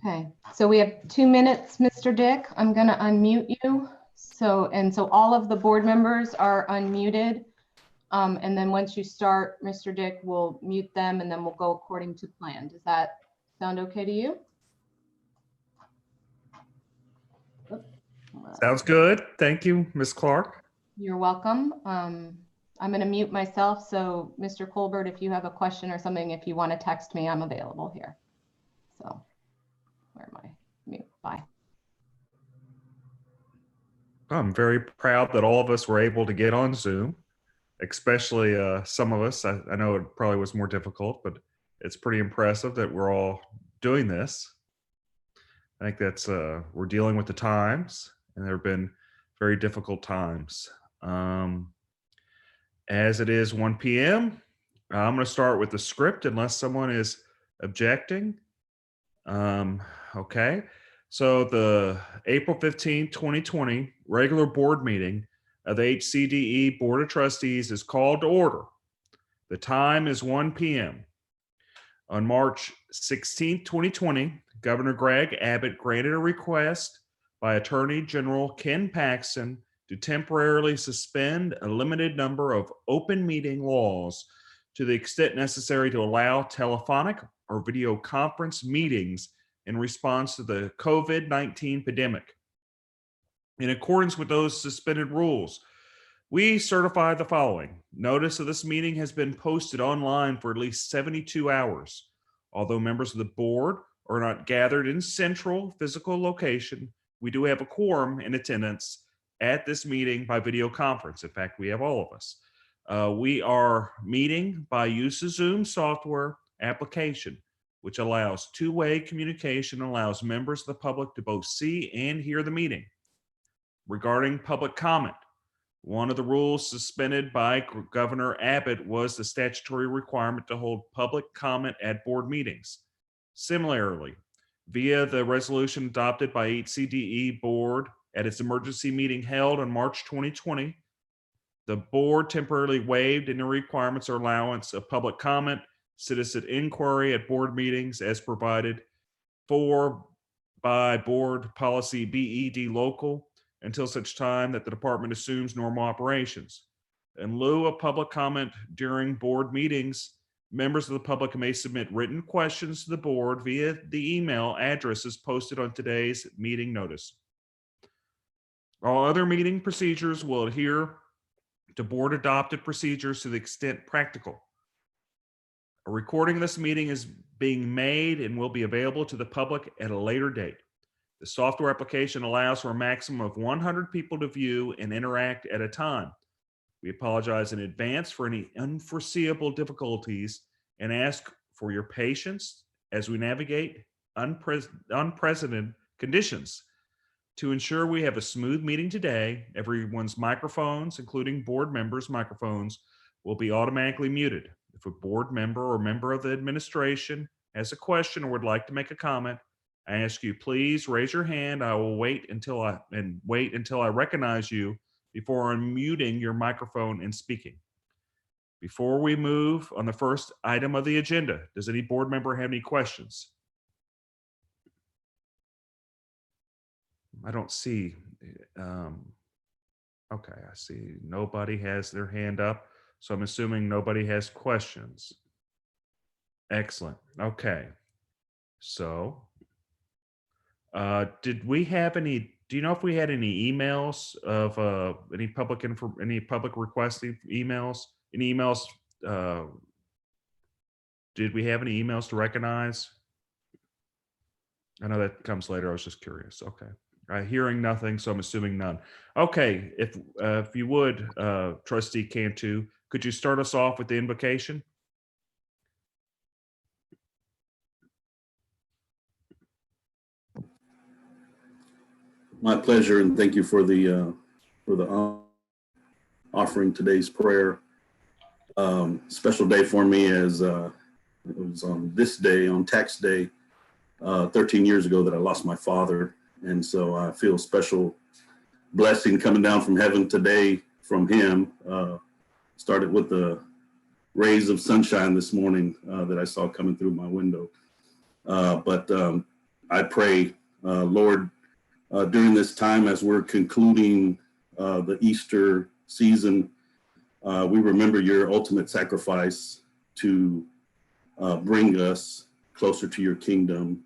Okay, so we have 2 minutes, Mr. Dick. I'm going to unmute you. So all of the board members are unmuted. And then once you start, Mr. Dick, we'll mute them and then we'll go according to plan. Does that sound okay to you? Sounds good. Thank you, Ms. Clark. You're welcome. I'm going to mute myself. So Mr. Colbert, if you have a question or something, if you want to text me, I'm available here. So where am I? Mute. Bye. I'm very proud that all of us were able to get on Zoom, especially some of us. I know it probably was more difficult, but it's pretty impressive that we're all doing this. I think that's, we're dealing with the times, and there have been very difficult times. As it is 1 p.m., I'm going to start with the script unless someone is objecting. Okay. So the April 15, 2020 regular board meeting of the HCDE Board of Trustees is called to order. The time is 1 p.m. On March 16, 2020, Governor Greg Abbott granted a request by Attorney General Ken Paxton to temporarily suspend a limited number of open meeting laws to the extent necessary to allow telephonic or video conference meetings in response to the COVID-19 pandemic. In accordance with those suspended rules, we certify the following. Notice of this meeting has been posted online for at least 72 hours. Although members of the board are not gathered in central physical location, we do have a quorum in attendance at this meeting by video conference. In fact, we have all of us. We are meeting by use of Zoom software application, which allows two-way communication and allows members of the public to both see and hear the meeting. Regarding public comment, one of the rules suspended by Governor Abbott was the statutory requirement to hold public comment at board meetings. Similarly, via the resolution adopted by HCDE board at its emergency meeting held on March 2020, the board temporarily waived any requirements or allowance of public comment, citizen inquiry at board meetings as provided for by board policy BED local until such time that the department assumes normal operations. In lieu of public comment during board meetings, members of the public may submit written questions to the board via the email addresses posted on today's meeting notice. All other meeting procedures will adhere to board adopted procedures to the extent practical. A recording of this meeting is being made and will be available to the public at a later date. The software application allows for a maximum of 100 people to view and interact at a time. We apologize in advance for any unforeseeable difficulties and ask for your patience as we navigate unprecedented conditions. To ensure we have a smooth meeting today, everyone's microphones, including board members' microphones, will be automatically muted. If a board member or member of the administration has a question or would like to make a comment, I ask you, please raise your hand. I will wait until I recognize you before unmuting your microphone and speaking. Before we move on the first item of the agenda, does any board member have any questions? I don't see. Okay, I see nobody has their hand up, so I'm assuming nobody has questions. Excellent. Okay, so did we have any? Do you know if we had any emails of any public requesting emails? Any emails? Did we have any emails to recognize? I know that comes later. I was just curious. Okay. Hearing nothing, so I'm assuming none. Okay, if you would, Trustee Cantu, could you start us off with the invocation? My pleasure, and thank you for the offering today's prayer. Special day for me, as it was on this day, on tax day, 13 years ago that I lost my father. And so I feel a special blessing coming down from heaven today from him. Started with the rays of sunshine this morning that I saw coming through my window. But I pray, Lord, during this time as we're concluding the Easter season, we remember your ultimate sacrifice to bring us closer to your kingdom,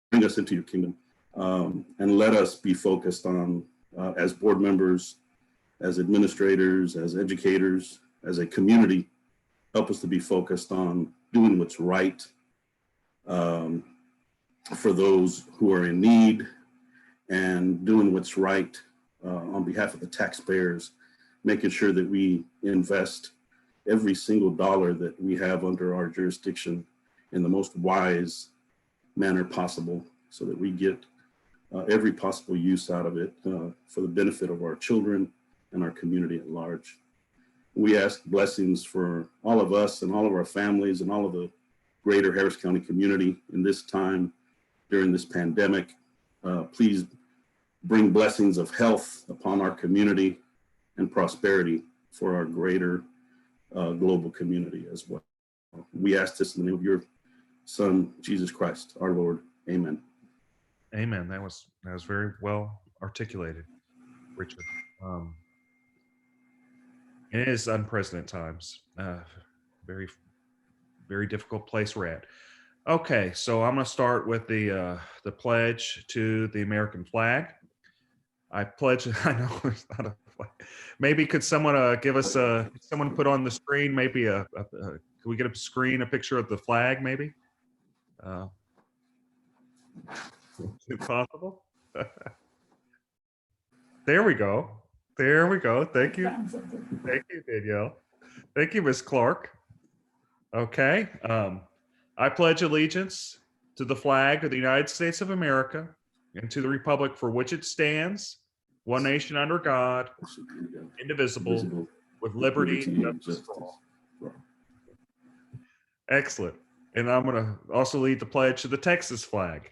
bring us into your kingdom, and let us be focused on, as board members, as administrators, as educators, as a community, help us to be focused on doing what's right for those who are in need, and doing what's right on behalf of the taxpayers, making sure that we invest every single dollar that we have under our jurisdiction in the most wise manner possible, so that we get every possible use out of it for the benefit of our children and our community at large. We ask blessings for all of us and all of our families and all of the greater Harris County community in this time during this pandemic. Please bring blessings of health upon our community and prosperity for our greater global community as well. We ask this in the name of your Son, Jesus Christ, our Lord. Amen. Amen. That was very well articulated, Richard. It is unprecedented times. Very, very difficult place we're at. Okay, so I'm going to start with the pledge to the American flag. I pledge. I know it's not a flag. Maybe could someone give us someone put on the screen? Maybe can we get a screen, a picture of the flag? Maybe. Is it possible? There we go. There we go. Thank you. Thank you, Danielle. Thank you, Ms. Clark. Okay. I pledge allegiance to the flag of the United States of America and to the republic for which it stands, one nation under God, indivisible, with liberty and justice for all. Excellent. And I'm going to also lead the pledge to the Texas flag.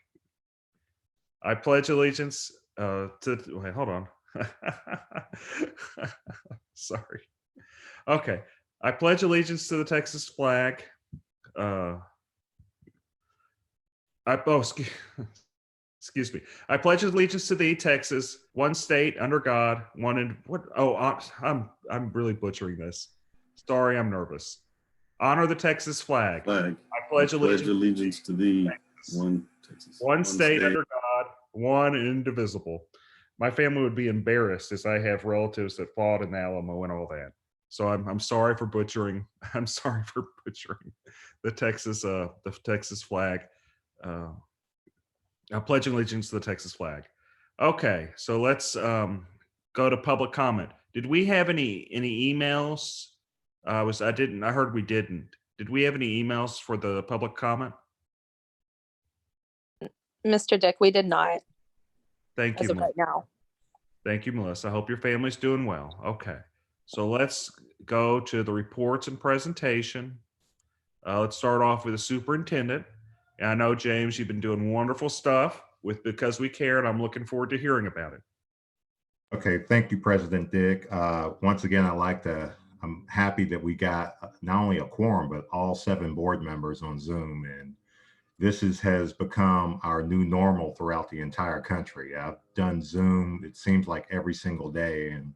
I pledge allegiance wait, hold on. Sorry. Okay. I pledge allegiance to the Texas flag. Excuse me. I pledge allegiance to thee, Texas, one state under God, one in what? Oh, I'm really butchering this. Sorry, I'm nervous. Honor the Texas flag. I pledge allegiance to thee, one Texas, one state under God, one indivisible. My family would be embarrassed, as I have relatives that fought in the Alamo and all that. So I'm sorry for butchering. I'm sorry for butchering the Texas flag. I pledge allegiance to the Texas flag. Okay, so let's go to public comment. Did we have any emails? I heard we didn't. Did we have any emails for the public comment? Mr. Dick, we did not. Thank you. As of right now. Thank you, Melissa. I hope your family's doing well. Okay, so let's go to the reports and presentation. Let's start off with the superintendent. And I know, James, you've been doing wonderful stuff with Because We Care, and I'm looking forward to hearing about it. Okay, thank you, President Dick. Once again, I'm happy that we got not only a quorum, but all 7 board members on Zoom. And this has become our new normal throughout the entire country. I've done Zoom, it seems like every single day. And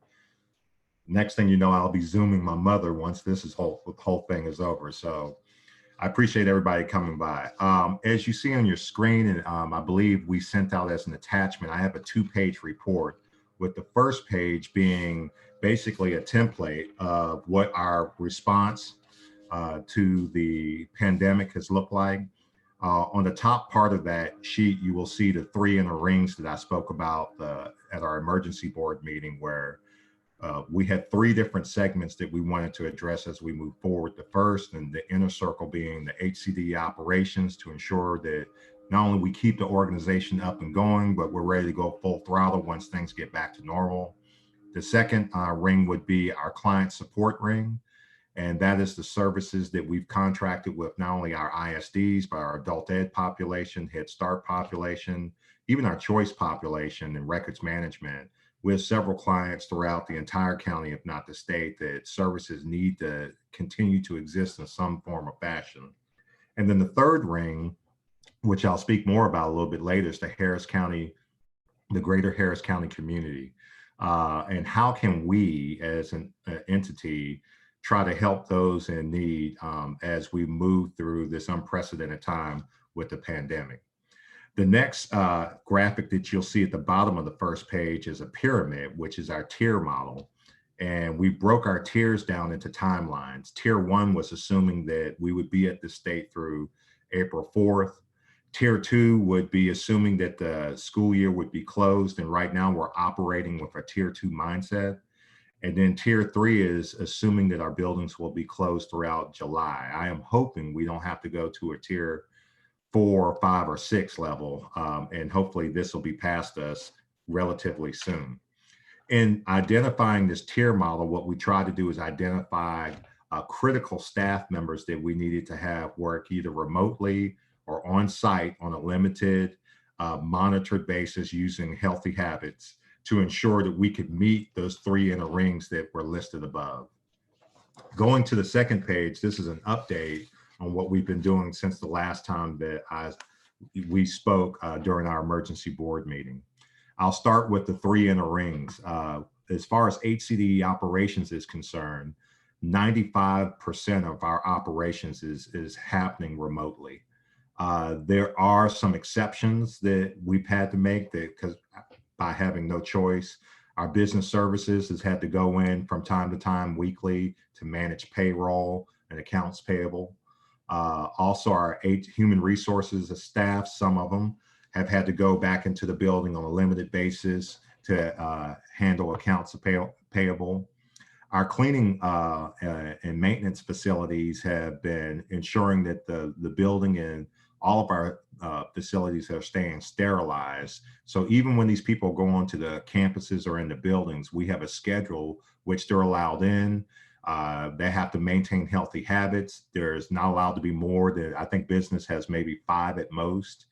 next thing you know, I'll be Zooming my mother once this whole thing is over. So I appreciate everybody coming by. As you see on your screen, and I believe we sent out as an attachment, I have a 2-page report, with the first page being basically a template of what our response to the pandemic has looked like. On the top part of that sheet, you will see the 3 inner rings that I spoke about at our emergency board meeting, where we had 3 different segments that we wanted to address as we move forward. The first, and the inner circle, being the HCDE operations, to ensure that not only we keep the organization up and going, but we're ready to go full throttle once things get back to normal. The second ring would be our client support ring. And that is the services that we've contracted with not only our ISDs, but our adult ed population, Head Start population, even our choice population and records management. We have several clients throughout the entire county, if not the state, that services need to continue to exist in some form or fashion. And then the third ring which I'll speak more about a little bit later, is the Harris County, the greater Harris County community. And how can we as an entity try to help those in need as we move through this unprecedented time with the pandemic. The next graphic that you'll see at the bottom of the first page is a pyramid, which is our tier model. And we broke our tiers down into timelines. Tier 1 was assuming that we would be at the state through April 4th. Tier 2 would be assuming that the school year would be closed. And right now we're operating with a Tier 2 mindset. And then Tier 3 is assuming that our buildings will be closed throughout July. I am hoping we don't have to go to a Tier 4, 5, or 6 level. And hopefully this will be past us relatively soon. In identifying this tier model, what we try to do is identify critical staff members that we needed to have work either remotely or on site on a limited monitored basis using healthy habits to ensure that we could meet those 3 inner rings that were listed above. Going to the second page, this is an update on what we've been doing since the last time that we spoke during our emergency board meeting. I'll start with the 3 inner rings. As far as HCDE operations is concerned, 95% of our operations is happening remotely. There are some exceptions that we've had to make because by having no choice. Our business services has had to go in from time to time weekly to manage payroll and accounts payable. Also our human resources staff, some of them have had to go back into the building on a limited basis to handle accounts payable. Our cleaning and maintenance facilities have been ensuring that the building and all of our facilities are staying sterilized. So even when these people go onto the campuses or in the buildings, we have a schedule which they're allowed in. They have to maintain healthy habits. There's not allowed to be more than, I think business has maybe 5 at most.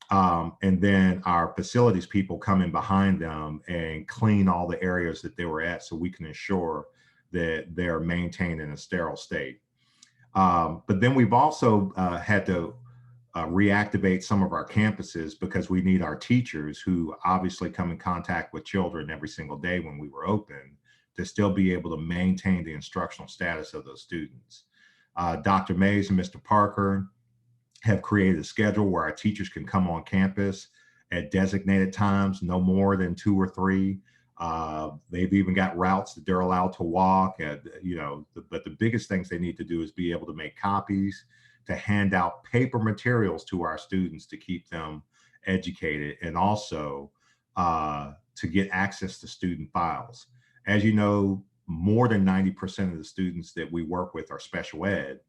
And then our facilities people come in behind them and clean all the areas that they were at so we can ensure that they're maintained in a sterile state. But then we've also had to reactivate some of our campuses because we need our teachers who obviously come in contact with children every single day when we were open to still be able to maintain the instructional status of those students. Dr. Mays and Mr. Parker have created a schedule where our teachers can come on campus at designated times, no more than 2 or 3. They've even got routes that they're allowed to walk. But the biggest things they need to do is be able to make copies, to hand out paper materials to our students to keep them educated, and also to get access to student files. As you know, more than 90% of the students that we work with are special ed,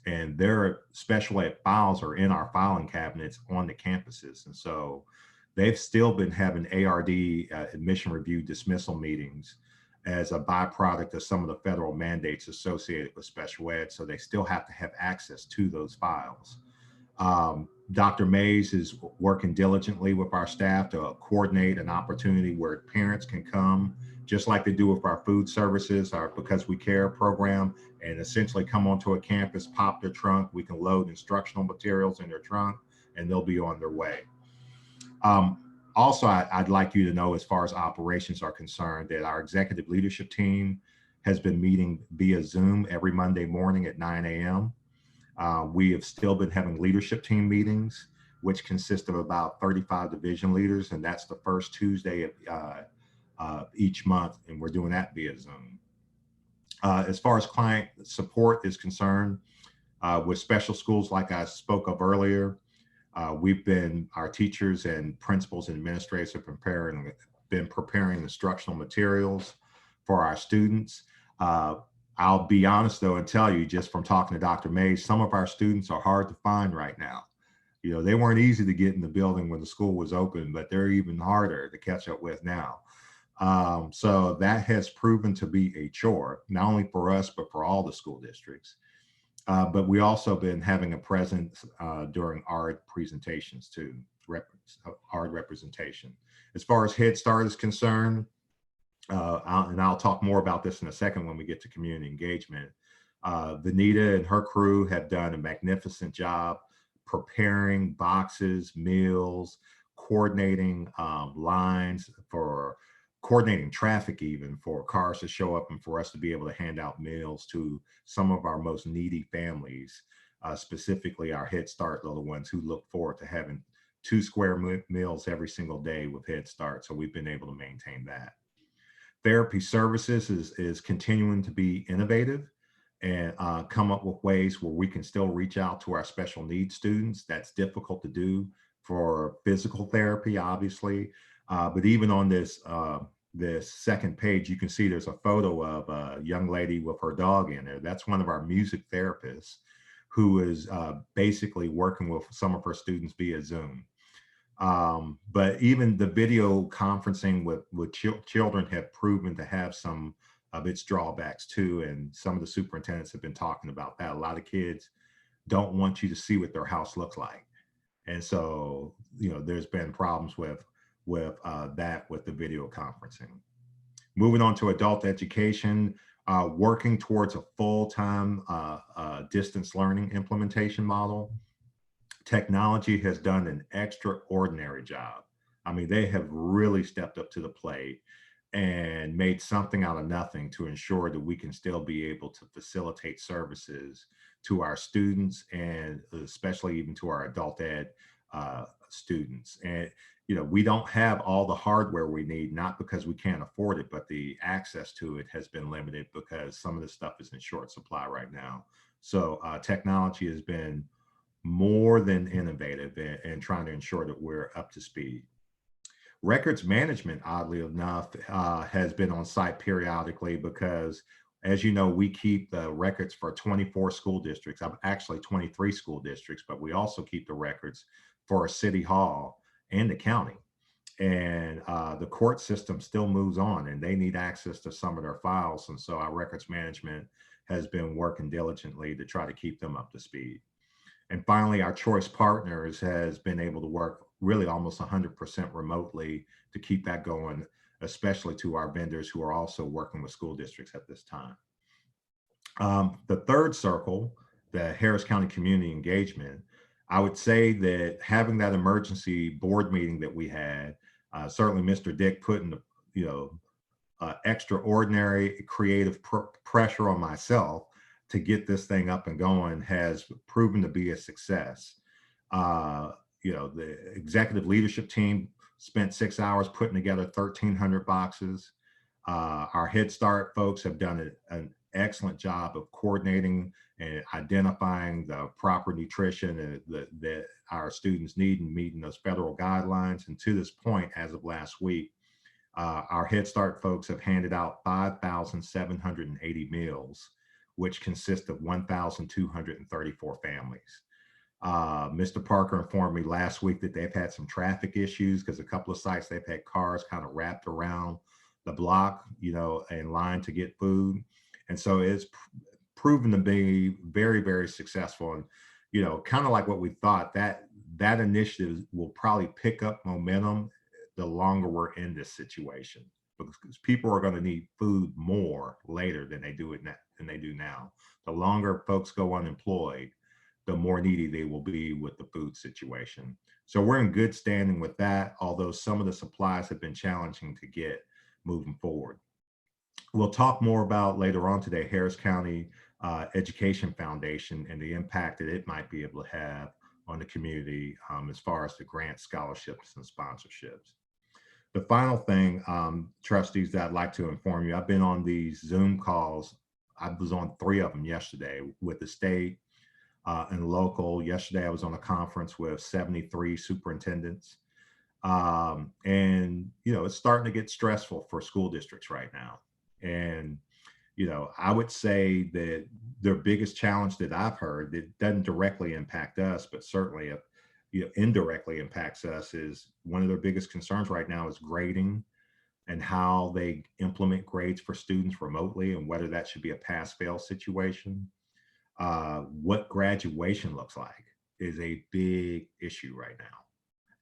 and their special ed files are in our filing cabinets on the campuses. And so they've still been having ARD, admission review dismissal meetings as a byproduct of some of the federal mandates associated with special ed. So they still have to have access to those files. Dr. Mays is working diligently with our staff to coordinate an opportunity where parents can come, just like they do with our food services, our Because We Care program, and essentially come onto a campus, pop their trunk. We can load instructional materials in their trunk and they'll be on their way. Also, I'd like you to know, as far as operations are concerned, that our executive leadership team has been meeting via Zoom every Monday morning at 9 a.m. We have still been having leadership team meetings, which consist of about 35 division leaders, and that's the first Tuesday of each month, and we're doing that via Zoom. As far as client support is concerned, with special schools like I spoke of earlier, our teachers and principals and administrators have been preparing instructional materials for our students. I'll be honest though and tell you, just from talking to Dr. Mays, some of our students are hard to find right now. You know, they weren't easy to get in the building when the school was open, but they're even harder to catch up with now. So that has proven to be a chore, not only for us, but for all the school districts. But we also been having a presence during ARD presentations too, ARD representation. As far as Head Start is concerned, I'll talk more about this in a second when we get to community engagement. Vanita and her crew have done a magnificent job preparing boxes, meals, coordinating lines for coordinating traffic, even for cars to show up and for us to be able to hand out meals to some of our most needy families, specifically our Head Start little ones who look forward to having 2 square meals every single day with Head Start. So we've been able to maintain that. Therapy services is continuing to be innovative and come up with ways where we can still reach out to our special needs students. That's difficult to do for physical therapy, obviously. But even on this second page, you can see there's a photo of a young lady with her dog in there. That's one of our music therapists who is basically working with some of her students via Zoom. But even the video conferencing with children have proven to have some of its drawbacks too. And some of the superintendents have been talking about that. A lot of kids don't want you to see what their house looks like. And so, you know, there's been problems with that with the video conferencing. Moving on to adult education, working towards a full-time distance learning implementation model. Technology has done an extraordinary job. I mean, they have really stepped up to the plate and made something out of nothing to ensure that we can still be able to facilitate services to our students and especially even to our adult ed students. And, you know, we don't have all the hardware we need, not because we can't afford it, but the access to it has been limited because some of the stuff is in short supply right now. So technology has been more than innovative and trying to ensure that we're up to speed. Records management, oddly enough, has been on site periodically because, as you know, we keep the records for 24 school districts, actually 23 school districts, but we also keep the records for a city hall and the county. And the court system still moves on and they need access to some of their files. And so our records management has been working diligently to try to keep them up to speed. And finally, our choice partners has been able to work really almost 100% remotely to keep that going, especially to our vendors who are also working with school districts at this time. The third circle, the Harris County Community Engagement, I would say that having that emergency board meeting that we had, certainly Mr. Dick putting, extraordinary creative pressure on myself to get this thing up and going has proven to be a success. The executive leadership team spent 6 hours putting together 1,300 boxes. Our Head Start folks have done an excellent job of coordinating and identifying the proper nutrition that our students need and meeting those federal guidelines. And to this point, as of last week, our Head Start folks have handed out 5,780 meals, which consist of 1,234 families. Mr. Parker informed me last week that they've had some traffic issues because a couple of sites they've had cars kind of wrapped around the block, in line to get food. And so it's proven to be very, very successful. And, kind of like what we thought, that initiative will probably pick up momentum the longer we're in this situation, because people are going to need food more later than they do now. The longer folks go unemployed, the more needy they will be with the food situation. So we're in good standing with that, although some of the supplies have been challenging to get moving forward. We'll talk more about later on today, Harris County Education Foundation and the impact that it might be able to have on the community as far as the grant scholarships and sponsorships. The final thing, trustees, that I'd like to inform you, I've been on these Zoom calls. I was on 3 of them yesterday with the state and local. Yesterday, I was on a conference with 73 superintendents. And, it's starting to get stressful for school districts right now. And, I would say that their biggest challenge that I've heard that doesn't directly impact us, but certainly indirectly impacts us, is one of their biggest concerns right now is grading and how they implement grades for students remotely and whether that should be a pass-fail situation. What graduation looks like is a big issue right now.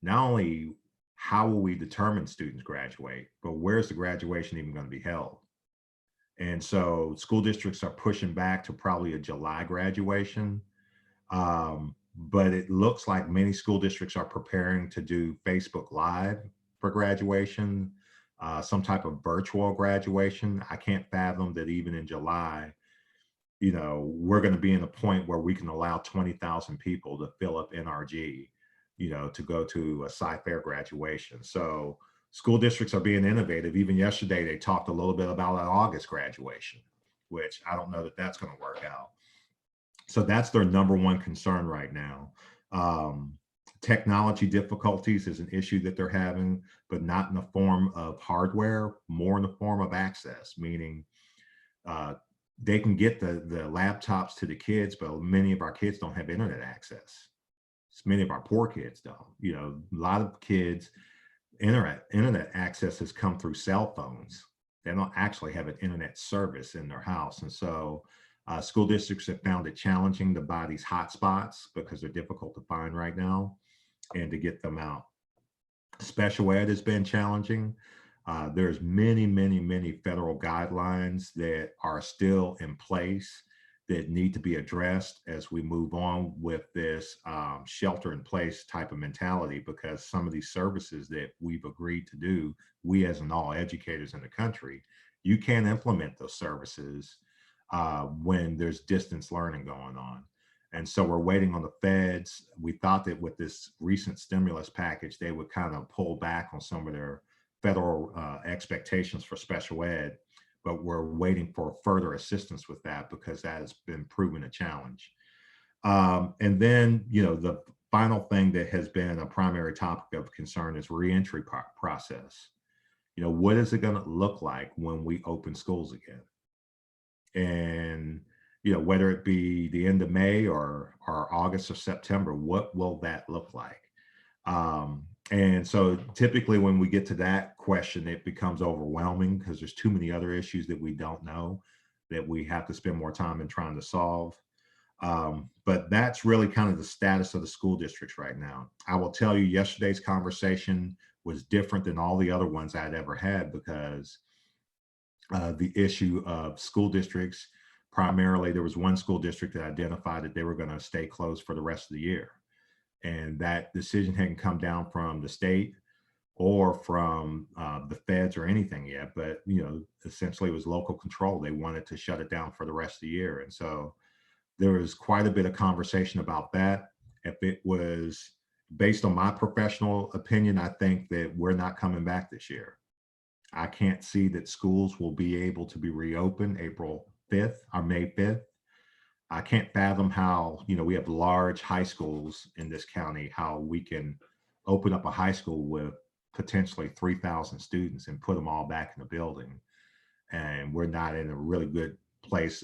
Not only how will we determine students graduate, but where's the graduation even going to be held? And so school districts are pushing back to probably a July graduation. but it looks like many school districts are preparing to do Facebook Live for graduation, some type of virtual graduation. I can't fathom that even in July, we're going to be in a point where we can allow 20,000 people to fill up NRG, to go to a Sci-Fair graduation. So school districts are being innovative. Even yesterday, they talked a little bit about an August graduation, which I don't know that that's going to work out. So that's their number one concern right now. Technology difficulties is an issue that they're having, but not in the form of hardware, more in the form of access, meaning they can get the laptops to the kids, but many of our kids don't have internet access. Many of our poor kids don't. A lot of kids, internet access has come through cell phones. They don't actually have an internet service in their house. And so school districts have found it challenging to buy these hotspots because they're difficult to find right now and to get them out. Special ed has been challenging. There's many federal guidelines that are still in place that need to be addressed as we move on with this shelter in place type of mentality, because some of these services that we've agreed to do, we as in all educators in the country, you can't implement those services when there's distance learning going on. And so we're waiting on the feds. We thought that with this recent stimulus package, they would kind of pull back on some of their federal expectations for special ed, but we're waiting for further assistance with that because that has been proven a challenge. And then, the final thing that has been a primary topic of concern is reentry process. What is it going to look like when we open schools again? And, whether it be the end of May or August or September, what will that look like? And so typically when we get to that question, it becomes overwhelming because there's too many other issues that we don't know that we have to spend more time in trying to solve. But that's really kind of the status of the school districts right now. I will tell you, yesterday's conversation was different than all the other ones I'd ever had because the issue of school districts, primarily there was one school district that identified that they were going to stay closed for the rest of the year. And that decision hadn't come down from the state or from the feds or anything yet, but essentially it was local control. They wanted to shut it down for the rest of the year. And so there was quite a bit of conversation about that. If it was based on my professional opinion, I think that we're not coming back this year. I can't see that schools will be able to be reopened April 5th or May 5th. I can't fathom how, we have large high schools in this county, how we can open up a high school with potentially 3,000 students and put them all back in the building. And we're not in a really good place,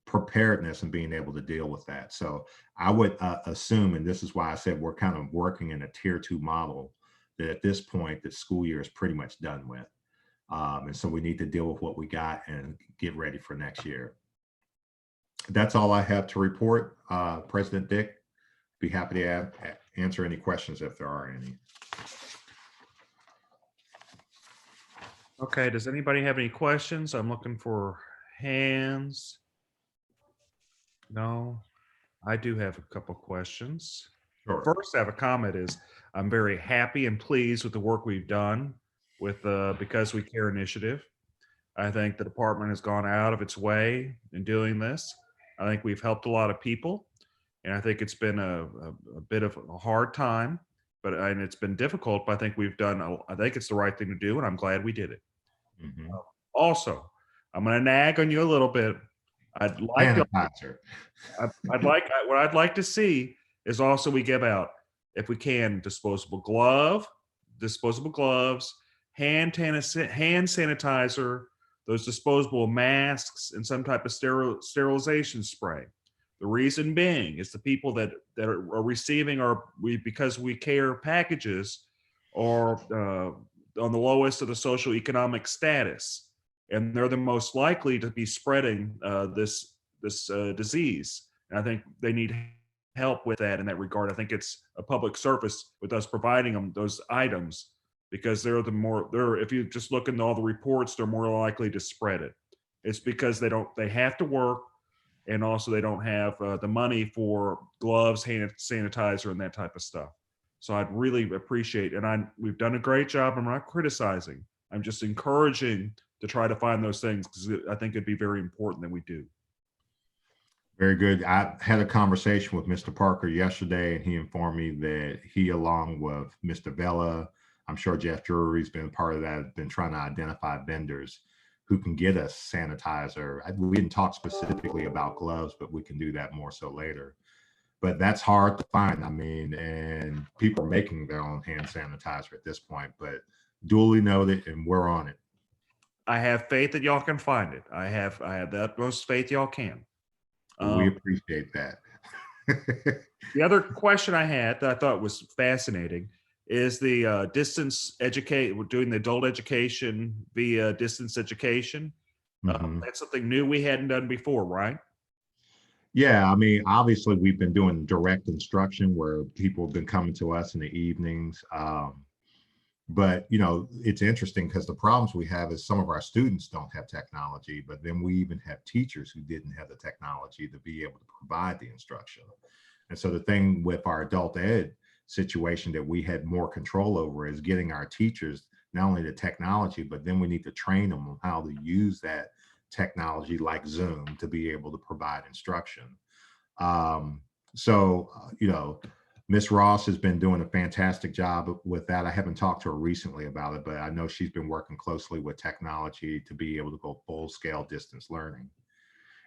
preparedness and being able to deal with that. So I would assume, and this is why I said we're kind of working in a tier 2 model, that at this point, the school year is pretty much done with. And so we need to deal with what we got and get ready for next year. That's all I have to report. President Dick, be happy to answer any questions if there are any. Okay, does anybody have any questions? I'm looking for hands. No, I do have a couple questions. Sure. First, I have a comment is I'm very happy and pleased with the work we've done with the Because We Care initiative. I think the department has gone out of its way in doing this. I think we've helped a lot of people, and I think it's been a bit of a hard time, and it's been difficult, but I think we've done, I think it's the right thing to do, and I'm glad we did it. Mm-hmm. Also, I'm going to nag on you a little bit. What I'd like to see is also we give out, if we can, disposable gloves, hand sanitizer, those disposable masks, and some type of sterilization spray. The reason being is the people that are receiving Because We Care packages are on the lowest of the socioeconomic status, and they're the most likely to be spreading this disease. And I think they need help with that in that regard. I think it's a public service with us providing them those items, because if you just look into all the reports, they're more likely to spread it. It's because they have to work, and also they don't have the money for gloves, hand sanitizer, and that type of stuff. So I'd really appreciate, and we've done a great job. I'm not criticizing. I'm just encouraging to try to find those things because I think it'd be very important that we do. Very good. I had a conversation with Mr. Parker yesterday, and he informed me that he, along with Mr. Vela, I'm sure Jeff Drury's been part of that, has been trying to identify vendors who can get us sanitizer. We didn't talk specifically about gloves, but we can do that more so later. But that's hard to find. I mean, and people are making their own hand sanitizer at this point, but duly noted, and we're on it. I have faith that y'all can find it. I have the utmost faith y'all can. We appreciate that. The other question I had that I thought was fascinating is the distance educate. We're doing the adult education via distance education. That's something new we hadn't done before, right? Yeah, I mean, obviously we've been doing direct instruction where people have been coming to us in the evenings. But, you know, it's interesting because the problems we have is some of our students don't have technology, but then we even have teachers who didn't have the technology to be able to provide the instruction. And so the thing with our adult ed situation that we had more control over is getting our teachers not only the technology, but then we need to train them on how to use that technology like Zoom to be able to provide instruction. You know, Miss Ross has been doing a fantastic job with that. I haven't talked to her recently about it, but I know she's been working closely with technology to be able to go full scale distance learning.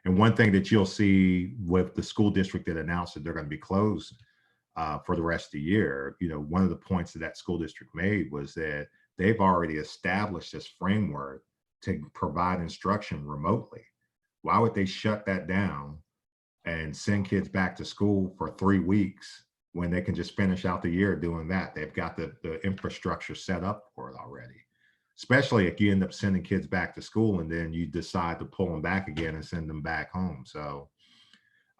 And one thing that you'll see with the school district that announced that they're going to be closed for the rest of the year, you know, one of the points that school district made was that they've already established this framework to provide instruction remotely. Why would they shut that down and send kids back to school for 3 weeks when they can just finish out the year doing that? They've got the infrastructure set up for it already, especially if you end up sending kids back to school and then you decide to pull them back again and send them back home. So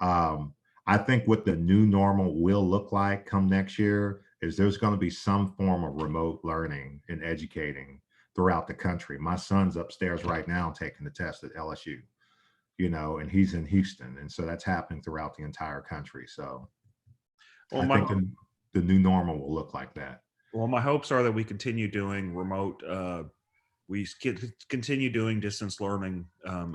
I think what the new normal will look like come next year is there's going to be some form of remote learning and educating throughout the country. My son's upstairs right now taking the test at LSU, you know, and he's in Houston. And so that's happening throughout the entire country. So I think the new normal will look like that. Well, my hopes are that we continue doing remote, we continue doing distance learning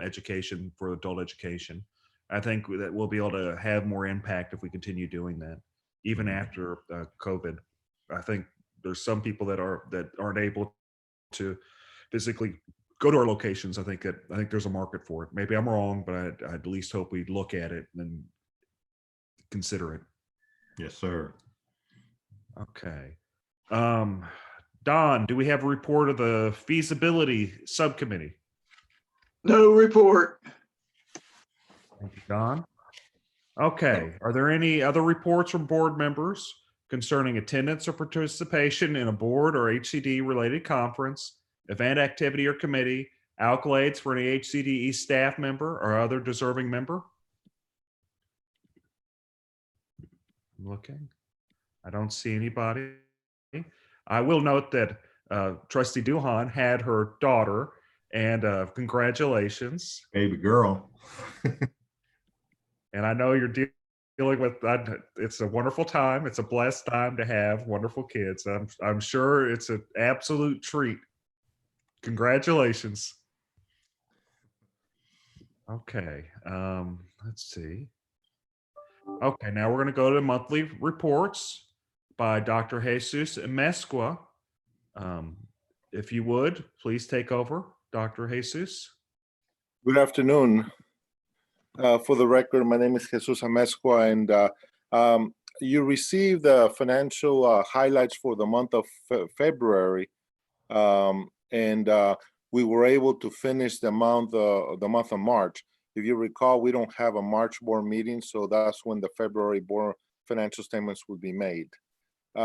education for adult education. I think that we'll be able to have more impact if we continue doing that, even after COVID. I think there's some people that aren't able to physically go to our locations. I think there's a market for it. Maybe I'm wrong, but I'd at least hope we'd look at it and consider it. Yes, sir. Okay. Don, do we have a report of the feasibility subcommittee? No report. Thank you, Don. Okay. Are there any other reports from board members concerning attendance or participation in a board or HCD related conference, event, activity, or committee, accolades for any HCDE staff member or other deserving member? I'm looking. I don't see anybody. I will note that Trustee Duhan had her daughter, and congratulations. Baby girl. And I know you're dealing with that. It's a wonderful time. It's a blessed time to have wonderful kids. I'm sure it's an absolute treat. Congratulations. Okay, let's see. Okay, now we're going to go to monthly reports by Dr. Jesus Mesqua. If you would, please take over, Dr. Jesus. Good afternoon. For the record, my name is Jesus Amezcua, and you received the financial highlights for the month of February, and we were able to finish the month of March. If you recall, we don't have a March board meeting, so that's when the February board financial statements will be made.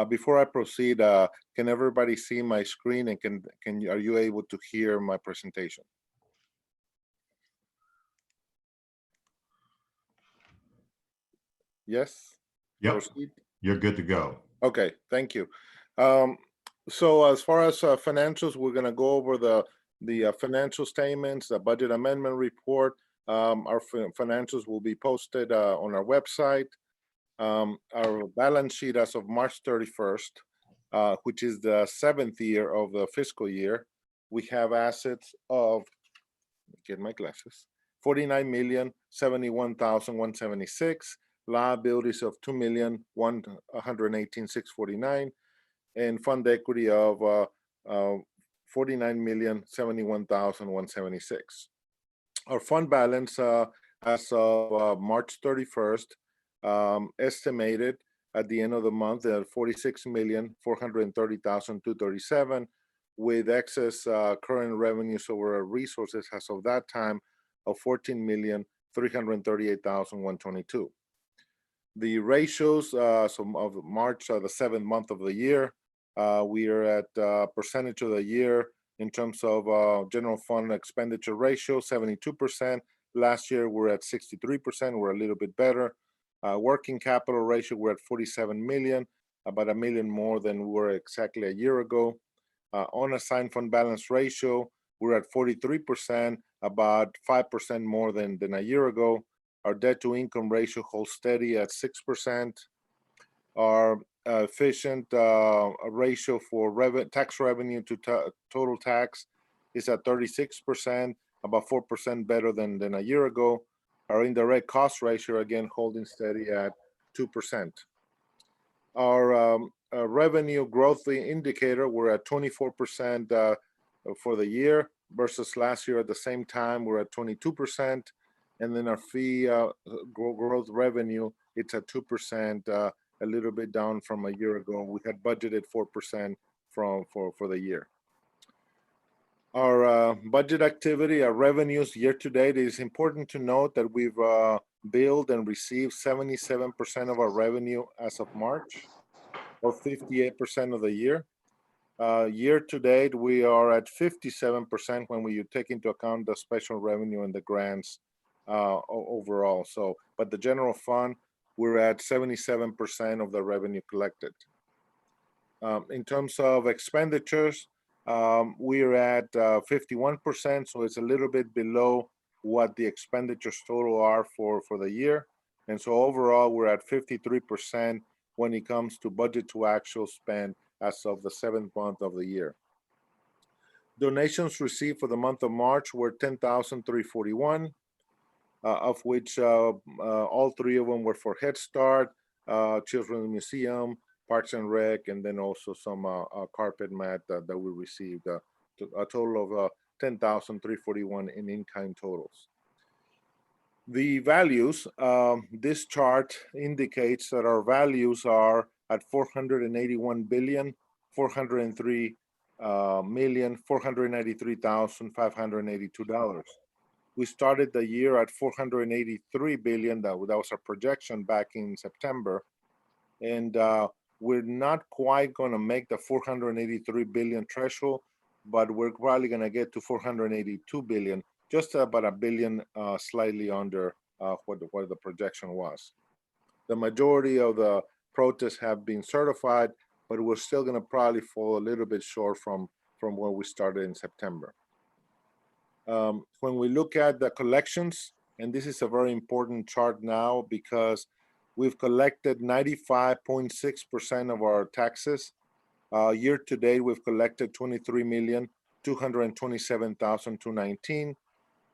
Before I proceed, can everybody see my screen, and are you able to hear my presentation? Yes? Yep. Proceed? You're good to go. Okay, thank you. So as far as financials, we're going to go over the financial statements, the budget amendment report, Our financials will be posted on our website. Our balance sheet as of March 31st, which is the 7th year of the fiscal year, we have assets of, get my glasses, 49,071,176, liabilities of 2,118,649, and fund equity of 49,071,176. Our fund balance as of March 31st, estimated at the end of the month at 46,430,237, with excess current revenues over our resources as of that time of 14,338,122. The ratios so of March, the 7th month of the year, we are at percentage of the year in terms of general fund expenditure ratio, 72%. Last year, we're at 63%. We're a little bit better. Working capital ratio, we're at 47 million, about $1 million more than we were exactly a year ago. Unassigned fund balance ratio, we're at 43%, about 5% more than a year ago. Our debt to income ratio holds steady at 6%. Our efficient ratio for tax revenue to total tax is at 36%, about 4% better than a year ago. Our indirect cost ratio, again, holding steady at 2%. Our revenue growth indicator, we're at 24% for the year versus last year at the same time, we're at 22%. And then our fee growth revenue, it's at 2%, a little bit down from a year ago. We had budgeted 4% for the year. Our budget activity, our revenues year to date, it is important to note that we've billed and received 77% of our revenue as of March, or 58% of the year. Year to date, we are at 57% when we take into account the special revenue and the grants overall. So, but the general fund, we're at 77% of the revenue collected. In terms of expenditures, we're at 51%, so it's a little bit below what the expenditures total are for the year. And so overall, we're at 53% when it comes to budget to actual spend as of the 7th month of the year. Donations received for the month of March were 10,341, of which all 3 of them were for Head Start, Children's Museum, Parks and Rec, and then also some carpet mat that we received, a total of 10,341 in-kind totals. The values, this chart indicates that our values are at 481,493,582 dollars. We started the year at 483 billion. That was our projection back in September, and we're not quite going to make the 483 billion threshold, but we're probably going to get to 482 billion, just about $1 billion slightly under what the projection was. The majority of the protests have been certified, but we're still going to probably fall a little bit short from where we started in September. When we look at the collections, and this is a very important chart now because we've collected 95.6% of our taxes. Year to date, we've collected 23,227,219,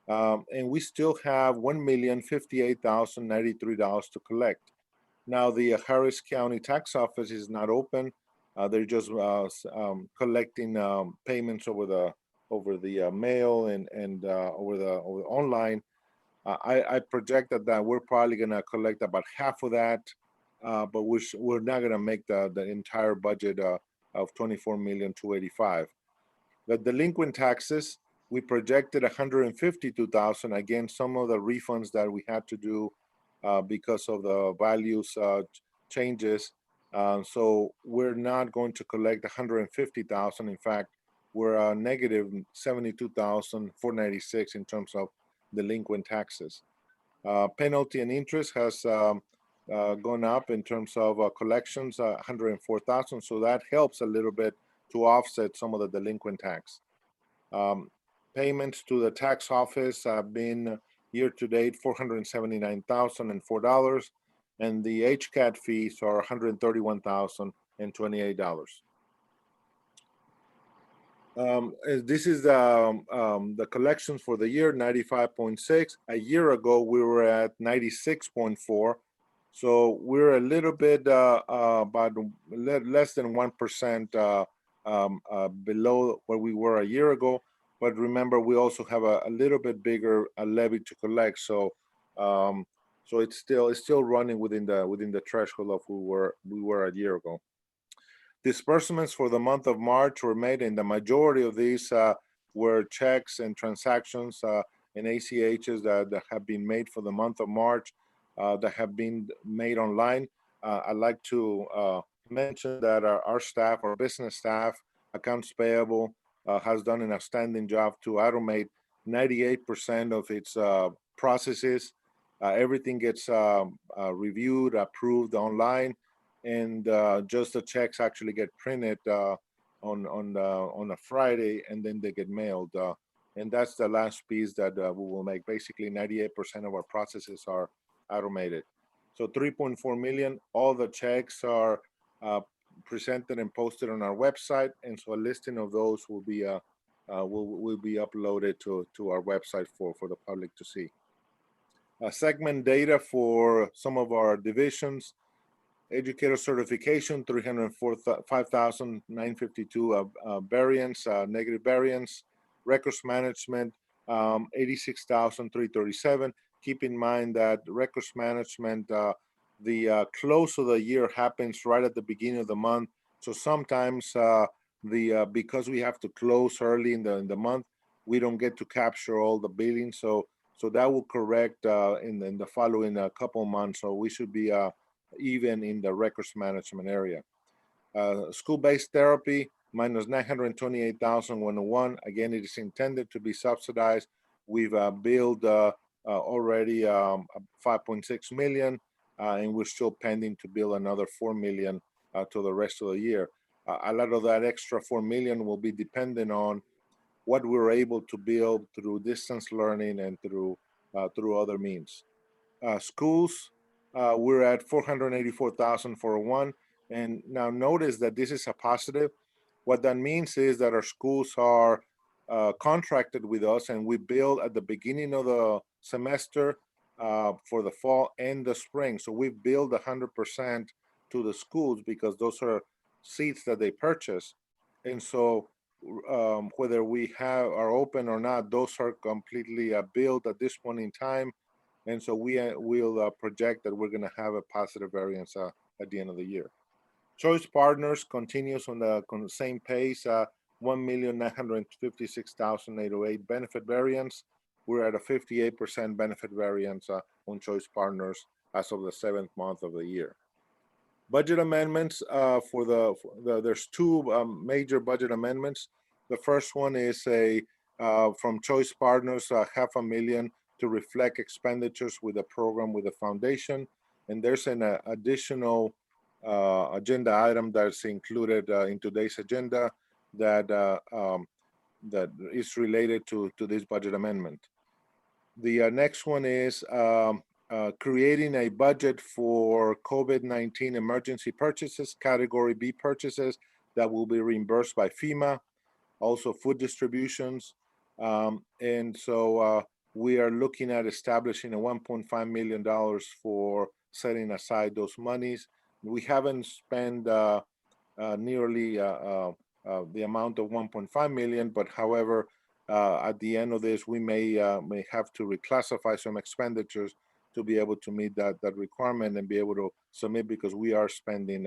and we still have $1,058,093 to collect. Now, the Harris County Tax Office is not open. They're just collecting payments over the mail and over the online. I projected that we're probably going to collect about half of that, but we're not going to make the entire budget of $24,285,000. The delinquent taxes, we projected $152,000. Again, some of the refunds that we had to do because of the values changes. So we're not going to collect $150,000. In fact, we're negative $72,496 in terms of delinquent taxes. Penalty and interest has gone up in terms of collections, $104,000. So that helps a little bit to offset some of the delinquent tax. Payments to the tax office have been Year to date, $479,004, and the HCAT fees are $131,028. This is the collections for the year, 95.6. A year ago, we were at 96.4. So we're a little bit about less than 1% below where we were a year ago. But remember, we also have a little bit bigger levy to collect. So so it's still running within the threshold of we were a year ago. Disbursements for the month of March were made, and the majority of these were checks and transactions and ACHs that have been made for the month of March that have been made online. I'd like to mention that our staff, our business staff, accounts payable, has done an outstanding job to automate 98% of its processes. Everything gets reviewed, approved online, and just the checks actually get printed on a Friday, and then they get mailed. And that's the last piece that we will make. Basically, 98% of our processes are automated. So 3.4 million. All the checks are presented and posted on our website, and so a listing of those will be uploaded to our website for the public to see. Segment data for some of our divisions. Educator certification, 305,952 variance, negative variance. Records management, 86,337. Keep in mind that records management, the close of the year happens right at the beginning of the month. So sometimes because we have to close early in the month, we don't get to capture all the billing. So that will correct in the following couple months. So we should be even in the records management area. School-based therapy, minus 928,101. Again, it is intended to be subsidized. We've billed already 5.6 million, and we're still pending to bill another 4 million to the rest of the year. A lot of that extra 4 million will be dependent on what we're able to bill through distance learning and through other means. Schools, we're at 484,401. And now notice that this is a positive. What that means is that our schools are contracted with us, and we bill at the beginning of the semester for the fall and the spring. So we've billed 100% to the schools because those are seats that they purchase. And so whether we are open or not, those are completely billed at this point in time. And so we'll project that we're going to have a positive variance at the end of the year. Choice Partners continues on the same pace, 1,956,808 benefit variance. We're at a 58% benefit variance on Choice Partners as of the 7th month of the year. Budget amendments there's two major budget amendments. The first one is from Choice Partners, $500,000 to reflect expenditures with a program with the foundation, and there's an additional agenda item that's included in today's agenda that is related to this budget amendment. The next one is creating a budget for COVID-19 emergency purchases, Category B purchases that will be reimbursed by FEMA, also food distributions, and so we are looking at establishing a $1.5 million for setting aside those monies. We haven't spent nearly the amount of 1.5 million, but however, at the end of this, we may have to reclassify some expenditures to be able to meet that requirement and be able to submit, because we are spending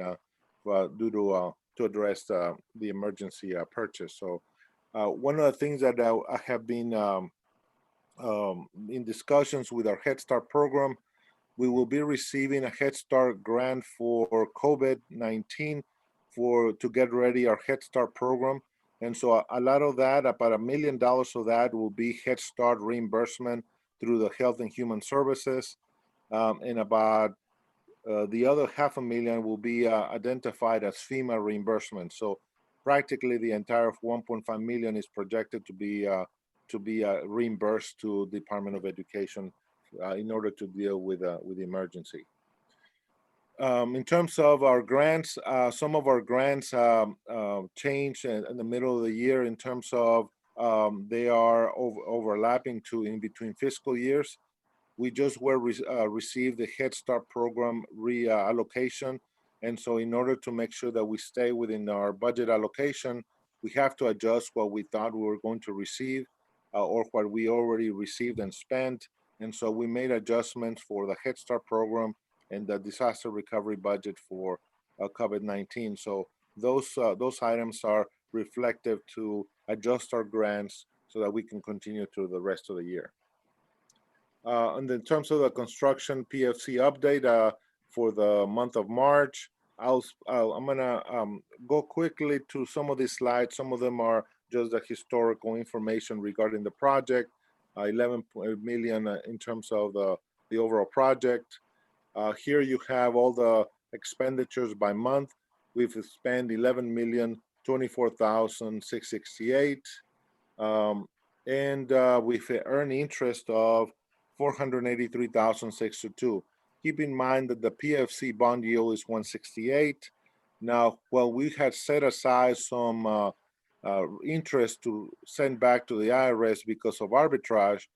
due to address the emergency purchase. So one of the things that I have been in discussions with our Head Start program, we will be receiving a Head Start grant for COVID-19 to get ready our Head Start program. And so a lot of that, about $1 million of that, will be Head Start reimbursement through the Health and Human Services. And about the other $500,000 will be identified as FEMA reimbursement. So practically the entire $1.5 million is projected to be to be reimbursed to Department of Education in order to deal with the emergency. In terms of our grants, some of our grants changed in the middle of the year in terms of they are overlapping in between fiscal years. We just received the Head Start program reallocation. And so in order to make sure that we stay within our budget allocation, we have to adjust what we thought we were going to receive or what we already received and spent. And so we made adjustments for the Head Start program and the disaster recovery budget for COVID-19. So those items are reflective to adjust our grants so that we can continue through the rest of the year. And in terms of the construction PFC update for the month of March, I'm gonna go quickly to some of these slides. Some of them are just the historical information regarding the project, 11 million in terms of the overall project. Here you have all the expenditures by month. We've spent 11,024,668, and we've earned interest of 483,602. Keep in mind that the PFC bond yield is 168. Now, while we had set aside some interest to send back to the IRS because of arbitrage,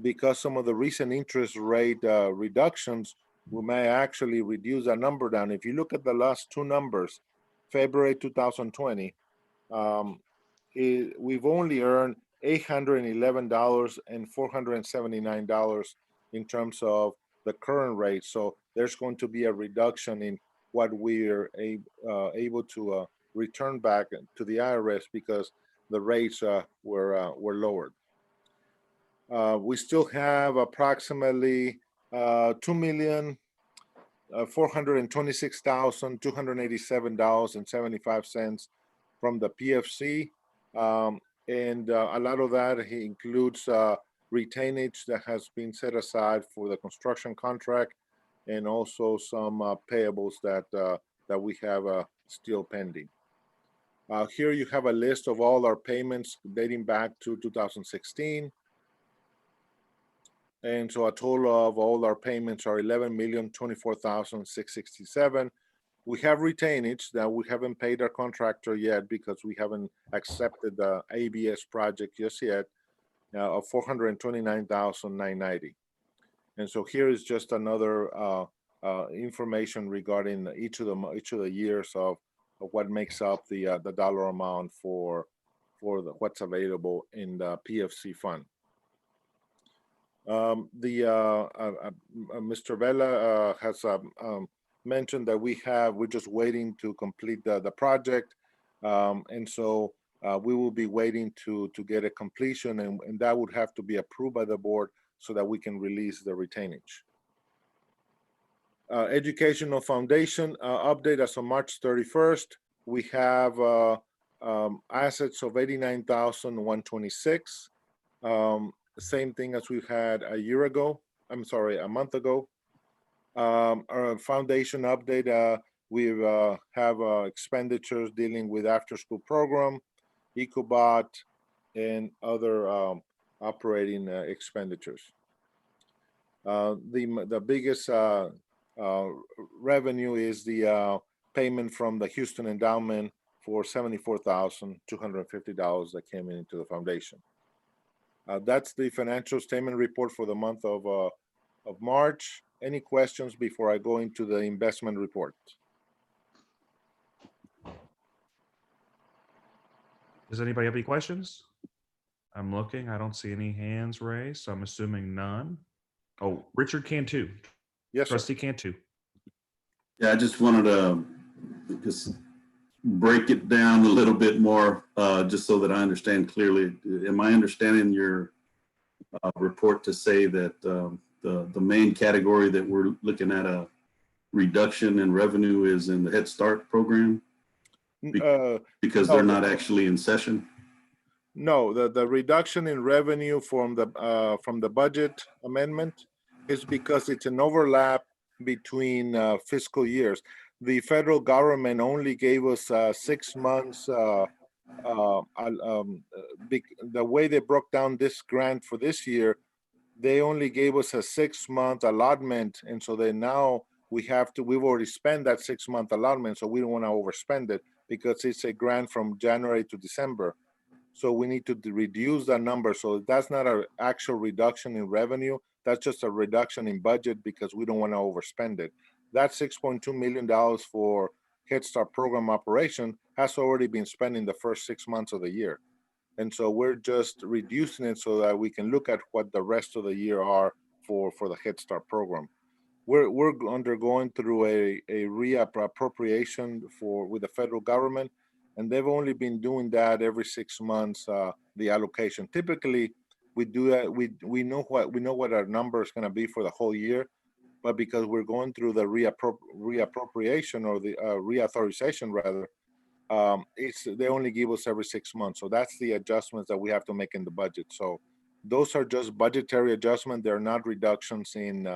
because some of the recent interest rate reductions, we may actually reduce that number down. If you look at the last two numbers, February 2020, we've only earned $811 and $479 in terms of the current rate. So there's going to be a reduction in what we're able to return back to the IRS because the rates were lowered. We still have approximately $2,426,287.75 from the PFC. And a lot of that includes retainage that has been set aside for the construction contract and also some payables that we have still pending. Here you have a list of all our payments dating back to 2016. And so a total of all our payments are 11,024,667. We have retainage that we haven't paid our contractor yet because we haven't accepted the ABS project just yet of 429,990. And so here is just another information regarding each of the years of what makes up the dollar amount for what's available in the PFC fund. Mr. Vela has mentioned that we're just waiting to complete the project, and so we will be waiting to get a completion, and that would have to be approved by the board so that we can release the retainage. Educational Foundation update as of March 31st. We have assets of 89,126. Same thing as we had a month ago. Our foundation update, we have expenditures dealing with after school program, EcoBot, and other operating expenditures. The biggest revenue is the payment from the Houston Endowment for $74,250 that came into the foundation. That's the financial statement report for the month of March. Any questions before I go into the investment report? Does anybody have any questions? I'm looking. I don't see any hands raised, so I'm assuming none. Oh, Richard Cantu. Yes, sir. Trustee Cantu. Yeah, I just wanted to just break it down a little bit more, just so that I understand clearly. Am I understanding your report to say that the main category that we're looking at a reduction in revenue is in the Head Start program? Because they're not actually in session? No, the reduction in revenue from the budget amendment is because it's an overlap between fiscal years. The federal government only gave us 6 months the way they broke down this grant for this year, they only gave us a 6-month allotment, and so then now we've already spent that 6-month allotment, so we don't want to overspend it because it's a grant from January to December. So we need to reduce that number. So that's not an actual reduction in revenue. That's just a reduction in budget because we don't want to overspend it. That $6.2 million for Head Start program operation has already been spent in the first 6 months of the year. And so we're just reducing it so that we can look at what the rest of the year are for the Head Start program. We're undergoing through a reappropriation with the federal government, and they've only been doing that every 6 months, the allocation. Typically, we do that. We know what our number is going to be for the whole year, but because we're going through the reappropriation or the reauthorization rather, they only give us every 6 months. So that's the adjustments that we have to make in the budget. So those are just budgetary adjustments. They're not reductions in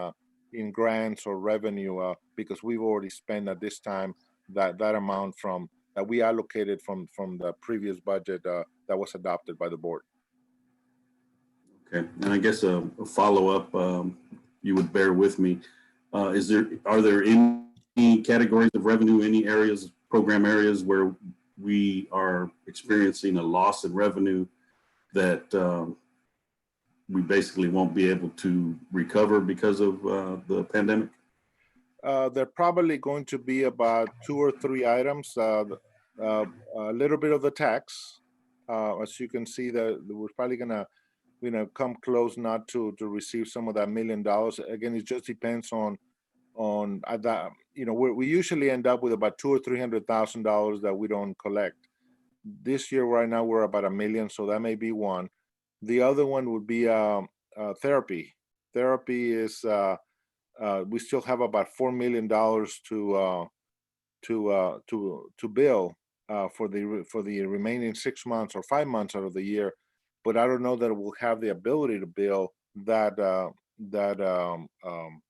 grants or revenue because we've already spent at this time that amount that we allocated from the previous budget that was adopted by the board. Okay, and I guess a follow-up, you would bear with me. Are there any categories of revenue, any areas, program areas where we are experiencing a loss in revenue that we basically won't be able to recover because of the pandemic? There are probably going to be about 2 or 3 items. A little bit of the tax. As you can see, that we're probably gonna come close not to receive some of that $1 million. Again, it just depends on that. We usually end up with about $200,000 or $300,000 that we don't collect. This year, right now, we're about $1 million, so that may be one. The other one would be therapy. Therapy is we still have about $4 million to bill for the remaining 6 months or 5 months out of the year, but I don't know that we'll have the ability to bill that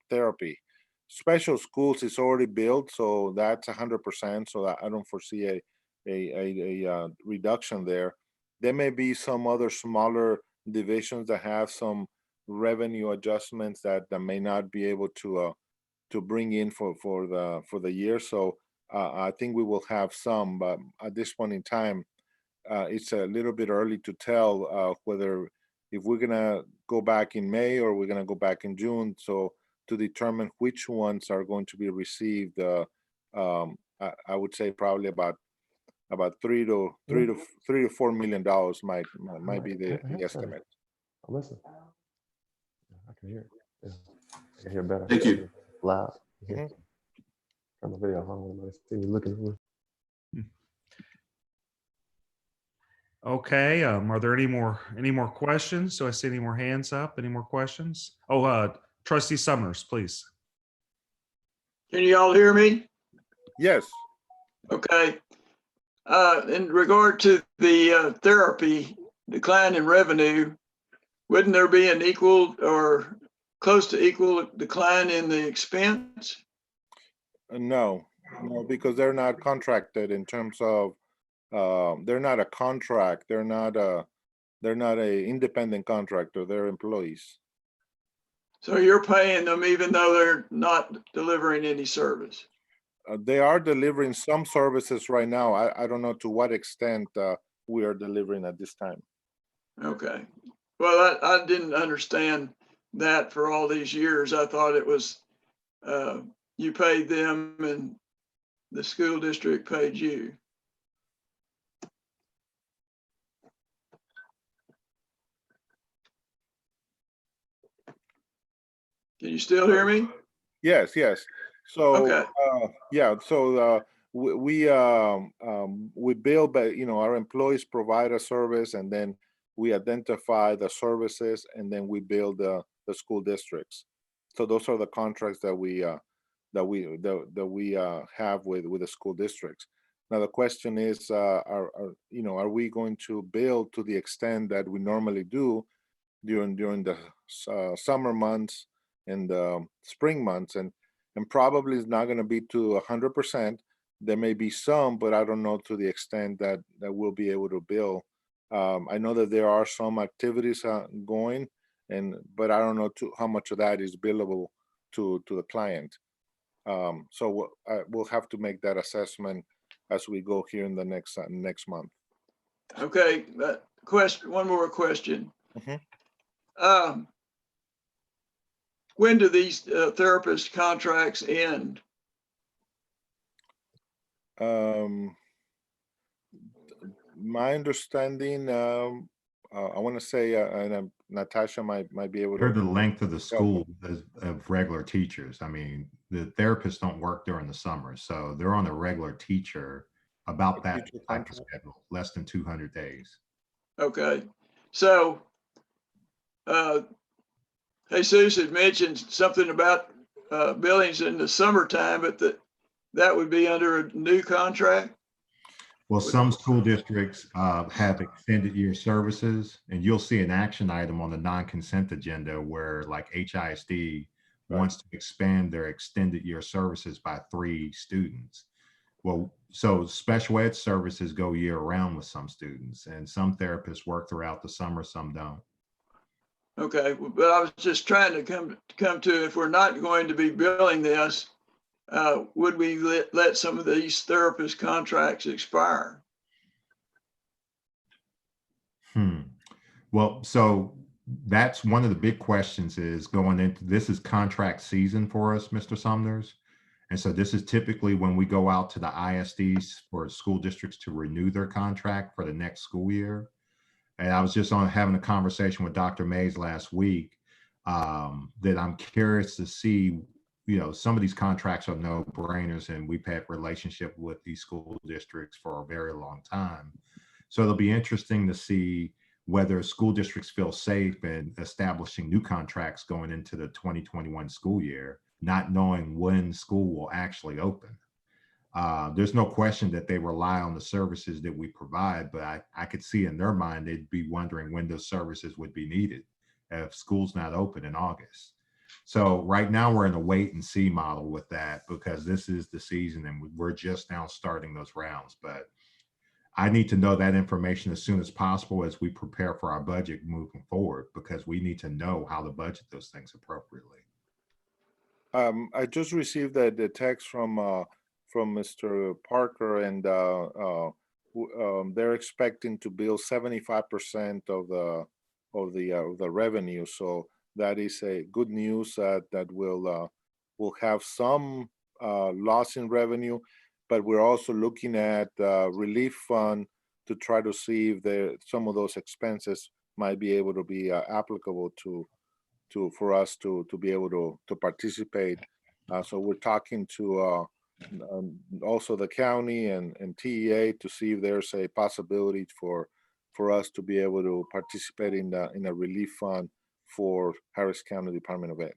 therapy. Special schools is already billed, so that's 100%. So I don't foresee a reduction there. There may be some other smaller divisions that have some revenue adjustments that may not be able to bring in for the year. So I think we will have some, but at this point in time, it's a little bit early to tell whether if we're gonna go back in May or we're gonna go back in June. So to determine which ones are going to be received, I would say probably about $3 to $4 million might be the estimate. Listen, I can hear it. Yeah. I can hear better. Thank you. Loud. Turn the video on. See me looking. Okay. Are there any more questions? Do I see any more hands up? Any more questions? Oh, Trustee Summers, please. Can you all hear me? Yes. Okay. In regard to the therapy decline in revenue, wouldn't there be an equal or close to equal decline in the expense? No, because they're not contracted in terms of they're not a contract. They're not a independent contractor. They're employees. So you're paying them even though they're not delivering any service? They are delivering some services right now. I don't know to what extent we are delivering at this time. Okay. Well, I didn't understand that for all these years. I thought it was you paid them and the school district paid you. Can you still hear me? Yes. So Okay. yeah. So we bill, but our employees provide a service, and then we identify the services, and then we bill the school districts. So those are the contracts that we have with the school districts. Now the question is, are we going to bill to the extent that we normally do during the summer months and the spring months, and probably it's not going to be to 100%, there may be some, but I don't know to the extent that we'll be able to bill. I know that there are some activities going, but I don't know how much of that is billable to the client. So we'll have to make that assessment as we go here in the next month. Okay, one more question. Mhm. When do these therapist contracts end? My understanding, I want to say, and Natasha might be able For to. the length of the school of regular teachers. I mean, the therapists don't work during the summer, so they're on a regular teacher about that Teacher type of contract? schedule, less than 200 days. Okay, so Jesus had mentioned something about billings in the summertime, but that would be under a new contract? Well, some school districts have extended year services, and you'll see an action item on the non-consent agenda where like HISD wants to expand their extended year services by 3 students. Well, so special ed services go year round with some students, and some therapists work throughout the summer, some don't. Okay, but I was just trying to come to, if we're not going to be billing this, would we let some of these therapist contracts expire? Well, so that's one of the big questions is going into this is contract season for us, Mr. Sumners. And so this is typically when we go out to the ISDs for school districts to renew their contract for the next school year. And I was just having a conversation with Dr. Mays last week that I'm curious to see, some of these contracts are no brainers, and we've had relationship with these school districts for a very long time. So it'll be interesting to see whether school districts feel safe in establishing new contracts going into the 2021 school year, not knowing when school will actually open. There's no question that they rely on the services that we provide, but I could see in their mind, they'd be wondering when those services would be needed if school's not open in August. So right now we're in a wait and see model with that because this is the season and we're just now starting those rounds. But I need to know that information as soon as possible as we prepare for our budget moving forward, because we need to know how to budget those things appropriately. I just received the text from Mr. Parker, and they're expecting to bill 75% of the revenue. So that is a good news that will have some loss in revenue, but we're also looking at relief fund to try to see if some of those expenses might be able to be applicable for us to be able to participate. So we're talking to also the county and TEA to see if there's a possibility for us to be able to participate in a relief fund for Harris County Department of Ed.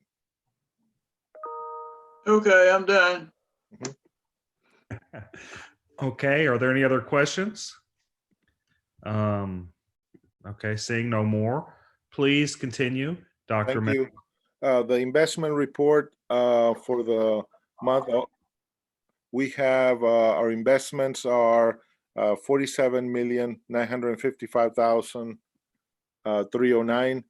Okay, I'm done. Okay, are there any other questions? Okay, seeing no more, please continue, Dr. Thank you. The investment report for the month, we have our investments are 47,955,309.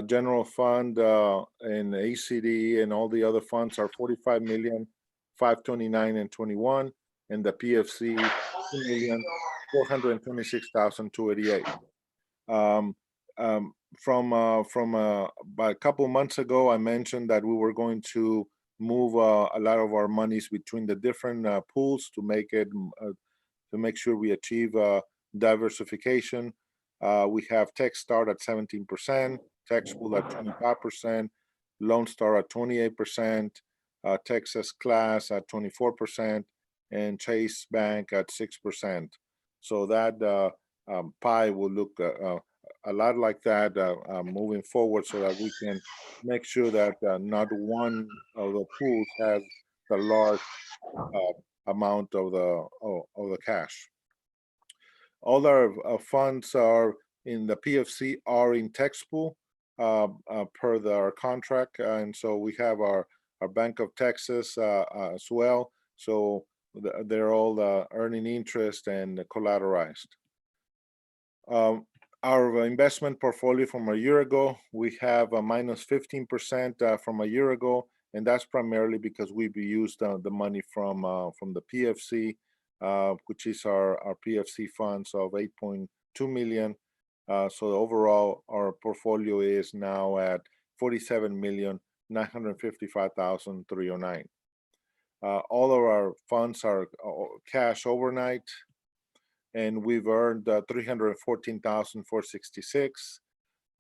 General fund and HCDE and all the other funds are 45,529 and 21, and the PFC 2,426,288. From about a couple months ago, I mentioned that we were going to move a lot of our monies between the different pools to make sure we achieve diversification. We have Tech Start at 17%, Tech School at 25%, Lone Star at 28%, Texas Class at 24%, and Chase Bank at 6%. So that pie will look a lot like that moving forward, so that we can make sure that not one of the pools has the large amount of the cash. All our funds are in the PFC are in tax pool per our contract, and so we have our Bank of Texas as well. So they're all earning interest and collateralized. Our investment portfolio from a year ago, we have a minus 15% from a year ago, and that's primarily because we've used the money from the PFC, which is our PFC funds of 8.2 million. So overall, our portfolio is now at 47,955,309. All of our funds are cash overnight, and we've earned 314,466.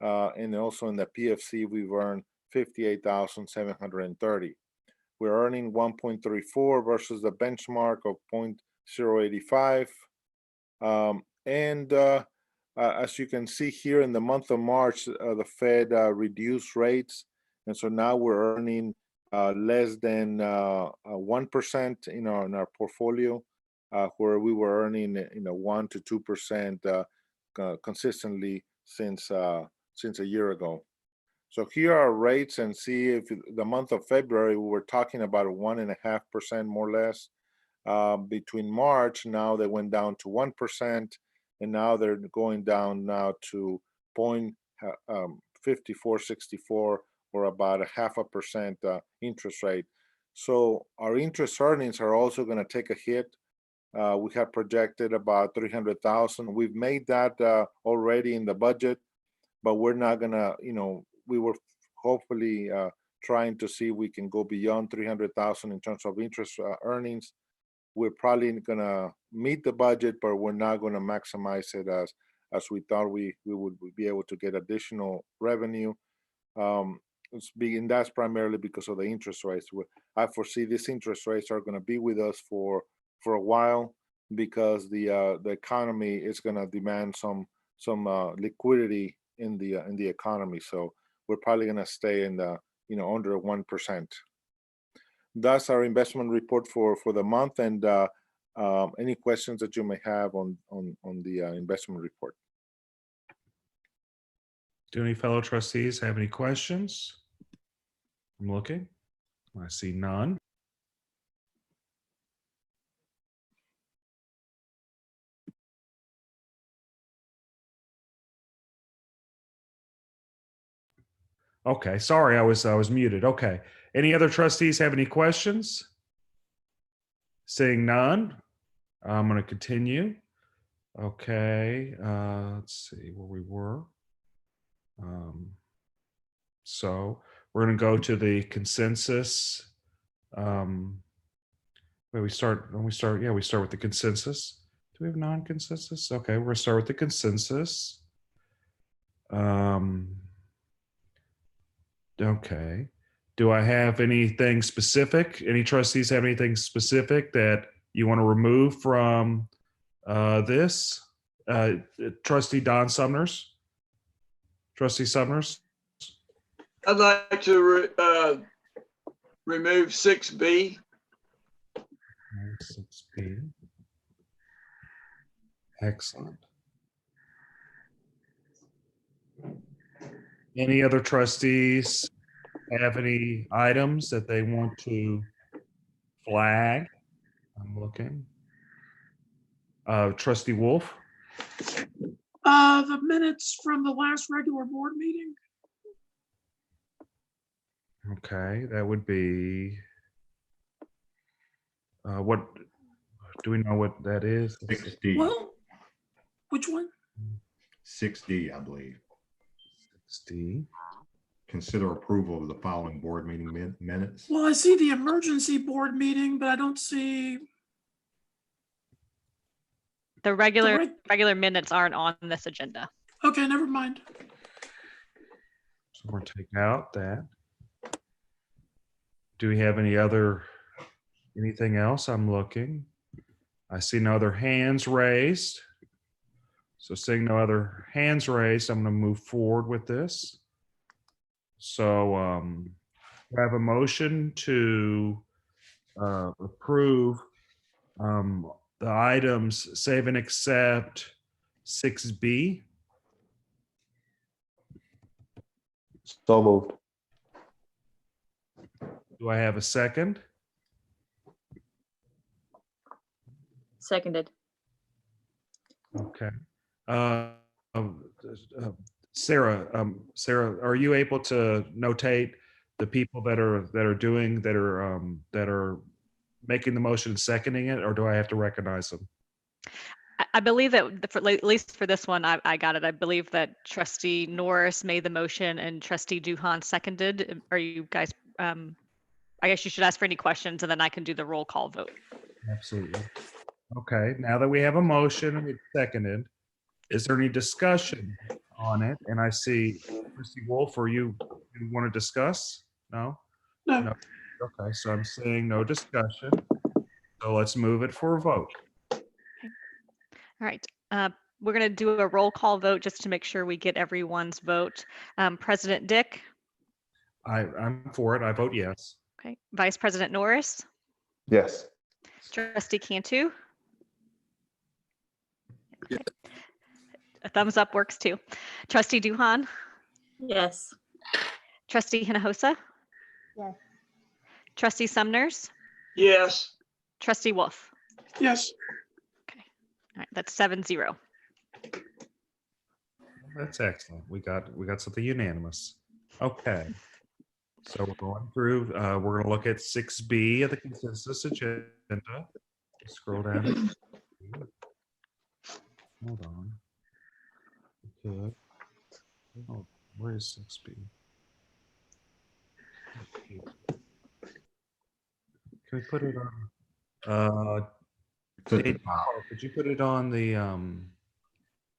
And also in the PFC, we've earned 58,730. We're earning 1.34 versus the benchmark of 0.085. As you can see here, in the month of March, the Fed reduced rates, and so now we're earning less than 1% in our portfolio, where we were earning 1 to 2% consistently since a year ago. So here are rates, and see if the month of February we were talking about 1.5% more or less. Between March, now they went down to 1%, and now they're going down now to 0.5464, or about 0.5% interest rate. So our interest earnings are also going to take a hit. We have projected about 300,000. We've made that already in the budget, but we're not gonna, we were hopefully trying to see if we can go beyond 300,000 in terms of interest earnings. We're probably gonna meet the budget, but we're not gonna maximize it as we thought we would be able to get additional revenue. And that's primarily because of the interest rates. I foresee these interest rates are gonna be with us for a while, because the economy is gonna demand some liquidity in the economy. So we're probably gonna stay in the under 1%. That's our investment report for the month, and any questions that you may have on the investment report. Do any fellow trustees have any questions? I'm looking. I see none. Okay, sorry, I was muted. Okay. Any other trustees have any questions? Seeing none, I'm going to continue. Okay, let's see where we were. So we're going to go to the consensus. We start with the consensus. Do we have non-consensus? Okay, we're going to start with the consensus. Okay. Do I have anything specific? Any trustees have anything specific that you want to remove from this? Trustee Don Sumners? Trustee Sumners? I'd like to remove 6B. 6B. Excellent. Any other trustees have any items that they want to flag? I'm looking. Trustee Wolf? The minutes from the last regular board meeting. Okay, that would be, what, do we know what that is? 6D. Well, which one? 6D, I believe. 6D. Consider approval of the following board meeting minutes. Well, I see the emergency board meeting, but I don't see The regular reg- regular minutes aren't on this agenda. Okay, never mind. So we're taking out that. Do we have anything else? I'm looking. I see no other hands raised. So seeing no other hands raised, I'm going to move forward with this. So I have a motion to approve the items save and accept 6B. So moved. Do I have a second? Seconded. Okay. Um, Sarah, are you able to notate the people that are making the motion and seconding it, or do I have to recognize them? I believe that at least for this one, I got it. I believe that trustee Norris made the motion and trustee Duhan seconded. Are you guys, I guess you should ask for any questions and then I can do the roll call vote. Absolutely. Okay, now that we have a motion and it's seconded, is there any discussion on it? And I see Christy Wolf, you want to discuss? No? No. No. Okay, so I'm saying no discussion. So let's move it for a vote. All right. We're going to do a roll call vote just to make sure we get everyone's vote. President Dick. I'm for it. I vote yes. Okay. Vice President Norris. Yes. Trustee Cantu. Okay. A thumbs up works too. Trustee Duhan. Yes. Trustee Hinojosa. Yes. Trustee Sumners. Yes. Trustee Wolf. Yes. All right, that's 7-0. That's excellent. We got something unanimous. Okay. So we're going through, we're going to look at 6B of the consensus agenda. Scroll down. Hold on. Okay. Oh, where is 6B? Can we put it on? It's at the Dave, top. could you put it on the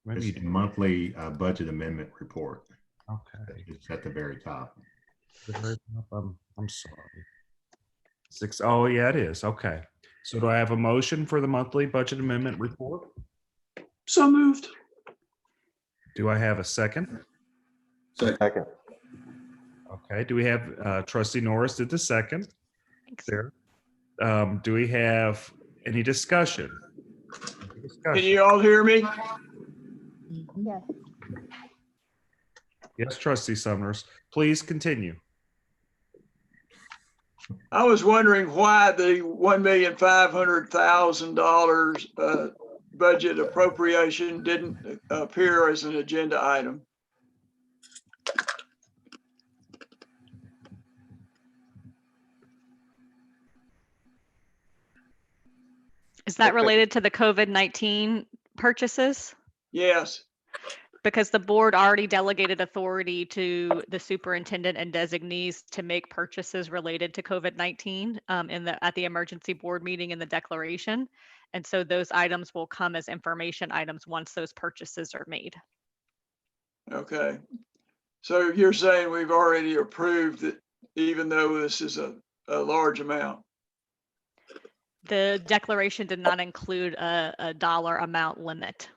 maybe you It's the do. monthly budget amendment report. Okay. It's at the very top. The very top, I'm sorry. Oh yeah, it is. Okay. So do I have a motion for the monthly budget amendment report? So moved. Do I have a second? Second. Okay. Do we have trustee Norris did the second? Thanks. There. Do we have any discussion? Can you all hear me? Yes. Yes, trustee Summers. Please continue. I was wondering why the $1,500,000 budget appropriation didn't appear as an agenda item. Is that related to the COVID-19 purchases? Yes. Because the board already delegated authority to the superintendent and designees to make purchases related to COVID-19 at the emergency board meeting in the declaration. And so those items will come as information items once those purchases are made. Okay. So you're saying we've already approved it, even though this is a large amount? The declaration did not include a dollar amount limit.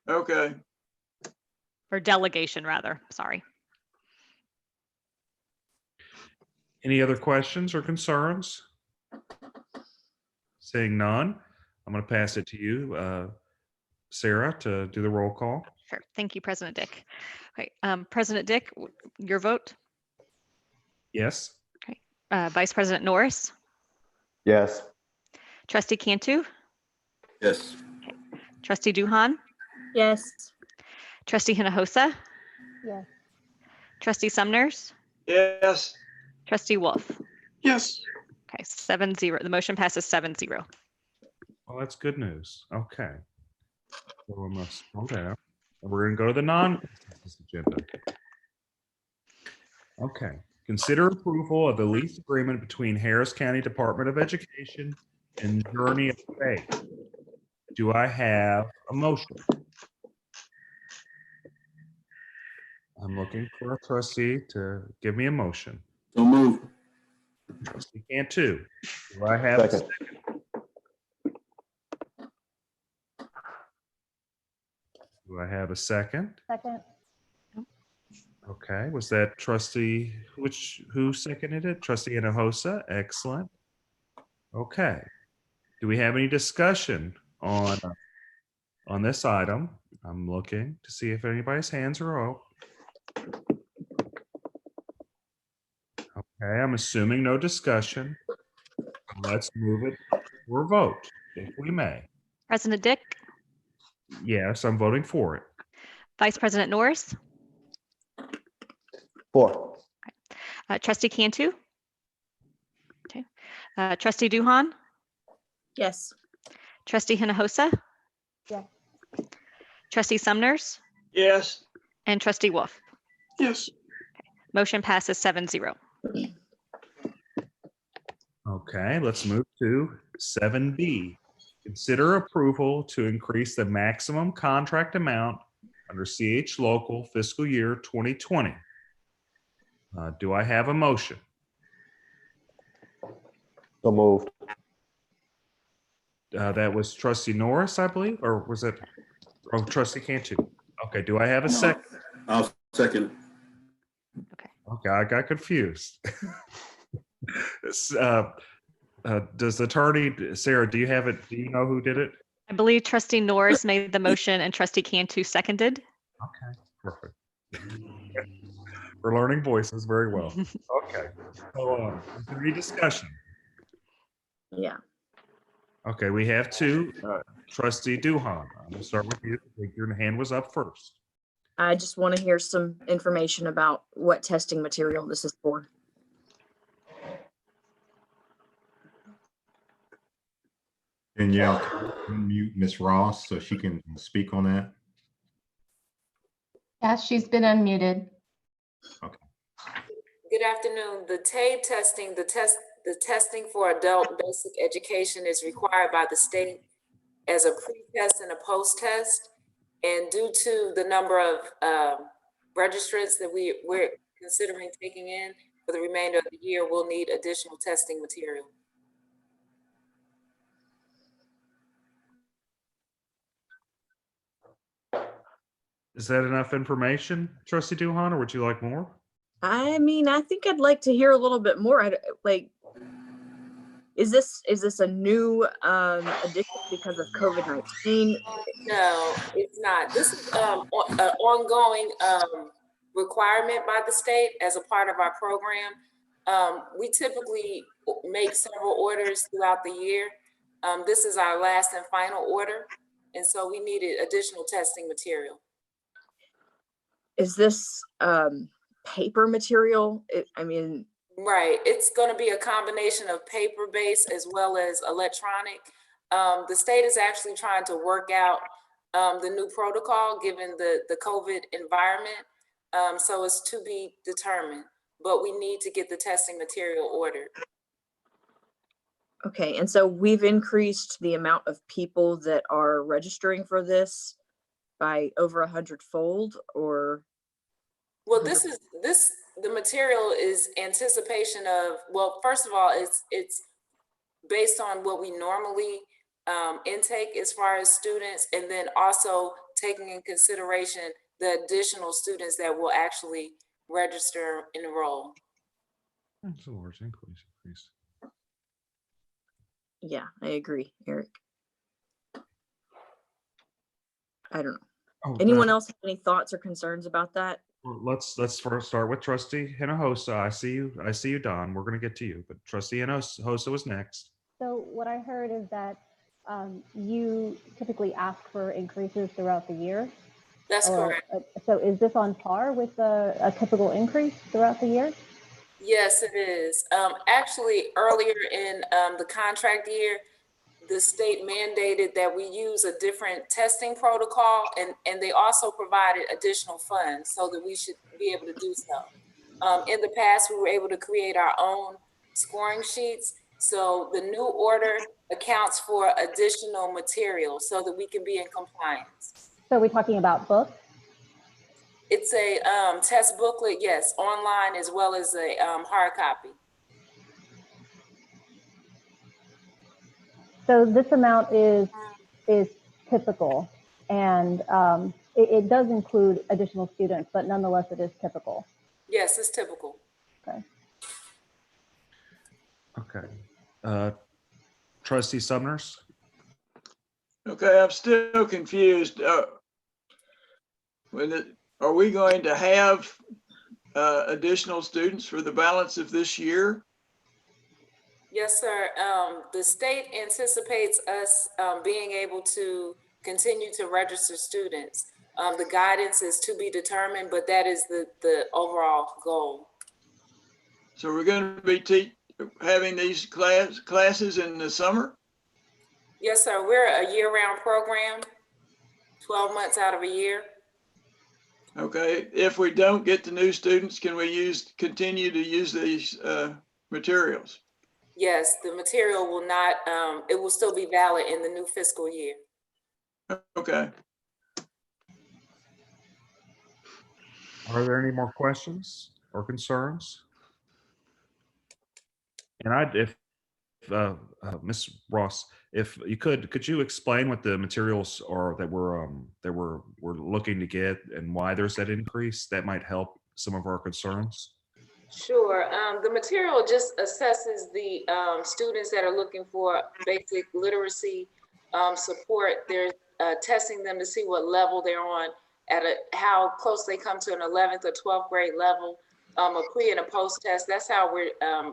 Okay. Or delegation rather, sorry. Any other questions or concerns? Seeing none, I'm going to pass it to you, Sarah, to do the roll call. Sure. Thank you, President Dick. Okay, President Dick, your vote? Yes. Okay. Vice President Norris? Yes. Trustee Cantu? Yes. Trustee Duhan? Yes. Trustee Hinojosa? Yes. Trustee Sumners? Yes. Trustee Wolf? Yes. Okay, 7-0. The motion passes 7-0. Well, that's good news. Okay. So we must scroll down. And we're going to go to the non-consensus agenda. Okay. Consider approval of the lease agreement between Harris County Department of Education and Journey of Faith. Do I have a motion? I'm looking for a trustee to give me a motion. So move. Trustee Cantu. Do I have a Second. second? Do I have a second? Second. Okay, was that trustee, who seconded it? Trustee Hinojosa, excellent. Okay, do we have any discussion on this item? I'm looking to see if anybody's hands are up. Okay, I'm assuming no discussion. let's move it for a vote, if we may. President Dick, Yes, I'm voting for it. Vice President Norris, 4. Trustee Cantu. Okay. Trustee Duhan, Yes. Trustee Hinojosa, Yes. Trustee Sumners, Yes. and Trustee Wolf. Yes. Motion passes 7-0. Okay, let's move to 7B. Consider approval to increase the maximum contract amount under CH Local fiscal year 2020. Do I have a motion? So moved. That was Trustee Norris, I believe, or was it? Oh, Trustee Cantu. Okay, do I have a second? I'll second. Okay, I got confused. Does Attorney Sarah, do you have it? Do you know who did it? I believe Trustee Norris made the motion and Trustee Cantu seconded. Okay, perfect. We're learning voices very well. Okay, so is there any discussion? Yeah. Okay, we have two. Trustee Duhan, I'm gonna start with you. I think your hand was up first. I just want to hear some information about what testing material this is for. Danielle, can you unmute Ms. Ross so she can speak on that? Yes, she's been unmuted. Good afternoon. The TABE testing, the testing for adult basic education is required by the state as a pre-test and a post-test. And due to the number of registrants that we're considering taking in for the remainder of the year, we'll need additional testing material. Is that enough information, Trustee Duhan, or would you like more? I mean, I think I'd like to hear a little bit more. Like, is this a new addition because of COVID-19? No, it's not. This is an ongoing requirement by the state as a part of our program. We typically make several orders throughout the year. This is our last and final order, and so we needed additional testing material. Is this paper material? I mean, right. It's going to be a combination of paper-based as well as electronic. The state is actually trying to work out the new protocol given the COVID environment. So it's to be determined, but we need to get the testing material ordered. okay, and so we've increased the amount of people that are registering for this by over 100-fold, or? Well, the material is anticipation of, well, first of all, it's based on what we normally intake as far as students, and then also taking in consideration the additional students that will actually register and enroll. That's a large increase. Yeah, I agree, Eric. I don't know. Oh, Anyone else have any thoughts or concerns about that? Well, let's first start with Trustee Hinojosa. I see you, Don. We're going to get to you, but Trustee Hinojosa was next. So what I heard is that you typically ask for increases throughout the year. That's correct. So is this on par with a typical increase throughout the year? Yes, it is. Actually, earlier in the contract year, the state mandated that we use a different testing protocol, and they also provided additional funds so that we should be able to do so. In the past, we were able to create our own scoring sheets. So the new order accounts for additional material so that we can be in compliance. So are we talking about books? It's a test booklet, yes, online as well as a hard copy. So this amount is typical, and it does include additional students, but nonetheless, it is typical. Yes, it's typical. Okay. Okay. Trustee Sumners? Okay, I'm still confused. Are we going to have additional students for the balance of this year? Yes, sir. The state anticipates us being able to continue to register students. The guidance is to be determined, but that is the overall goal. So we're going to be having these classes in the summer? Yes, sir. We're a year-round program, 12 months out of a year. Okay. If we don't get the new students, can we continue to use these materials? Yes, the material will not, it will still be valid in the new fiscal year. Okay. Are there any more questions or concerns? And if Ms. Ross, if you could you explain what the materials are that we're looking to get and why there's that increase? That might help some of our concerns. Sure. The material just assesses the students that are looking for basic literacy support. They're testing them to see what level they're on how close they come to an 11th or 12th grade level, a pre and a post test. That's how we're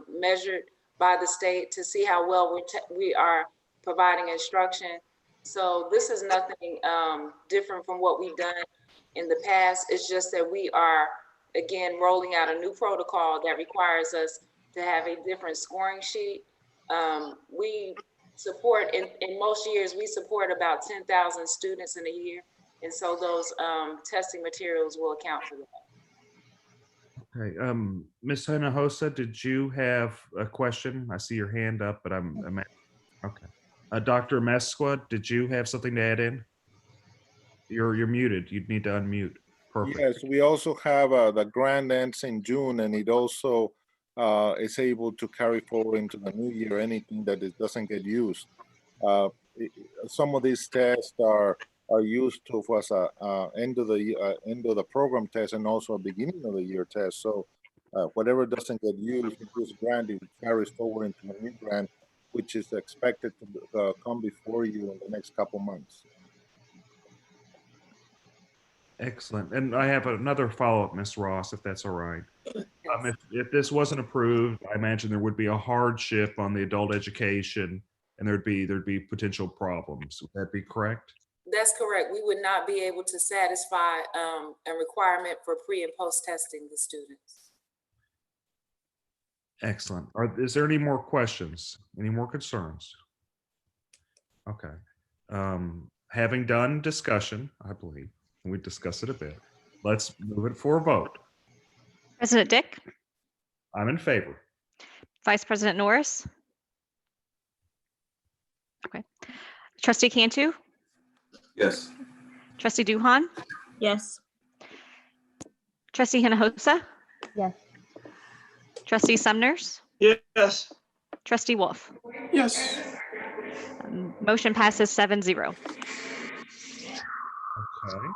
measured by the state to see how well we are providing instruction. So this is nothing different from what we've done in the past. It's just that we are, again, rolling out a new protocol that requires us to have a different scoring sheet. We support, in most years, we support about 10,000 students in a year. And so those testing materials will account for that. Okay, Ms. Hinojosa, did you have a question? I see your hand up, but I'm okay. Dr. Mesqua, did you have something to add in? You're muted. You'd need to unmute. Perfect. Yes, we also have the grant ends in June, and it also is able to carry forward into the new year anything that doesn't get used. Some of these tests are used to for as a end of the program test and also a beginning of the year test. So whatever doesn't get used in this grant, it carries forward into a new grant, which is expected to come before you in the next couple months. Excellent. And I have another follow-up, Ms. Ross, if that's all right. If this wasn't approved, I imagine there would be a hardship on the adult education, and there'd be potential problems. Would that be correct? That's correct. We would not be able to satisfy a requirement for pre and post testing the students. Excellent. Is there any more questions? Any more concerns? Okay. Having done discussion, I believe, and we discussed it a bit, let's move it for a vote. President Dick, I'm in favor. Vice President Norris. Okay. Trustee Cantu, Yes. Trustee Duhan, Yes. Trustee Hinojosa, Yes. Trustee Sumners, Yes. Trustee Wolf. Yes. Motion passes 7-0. Okay.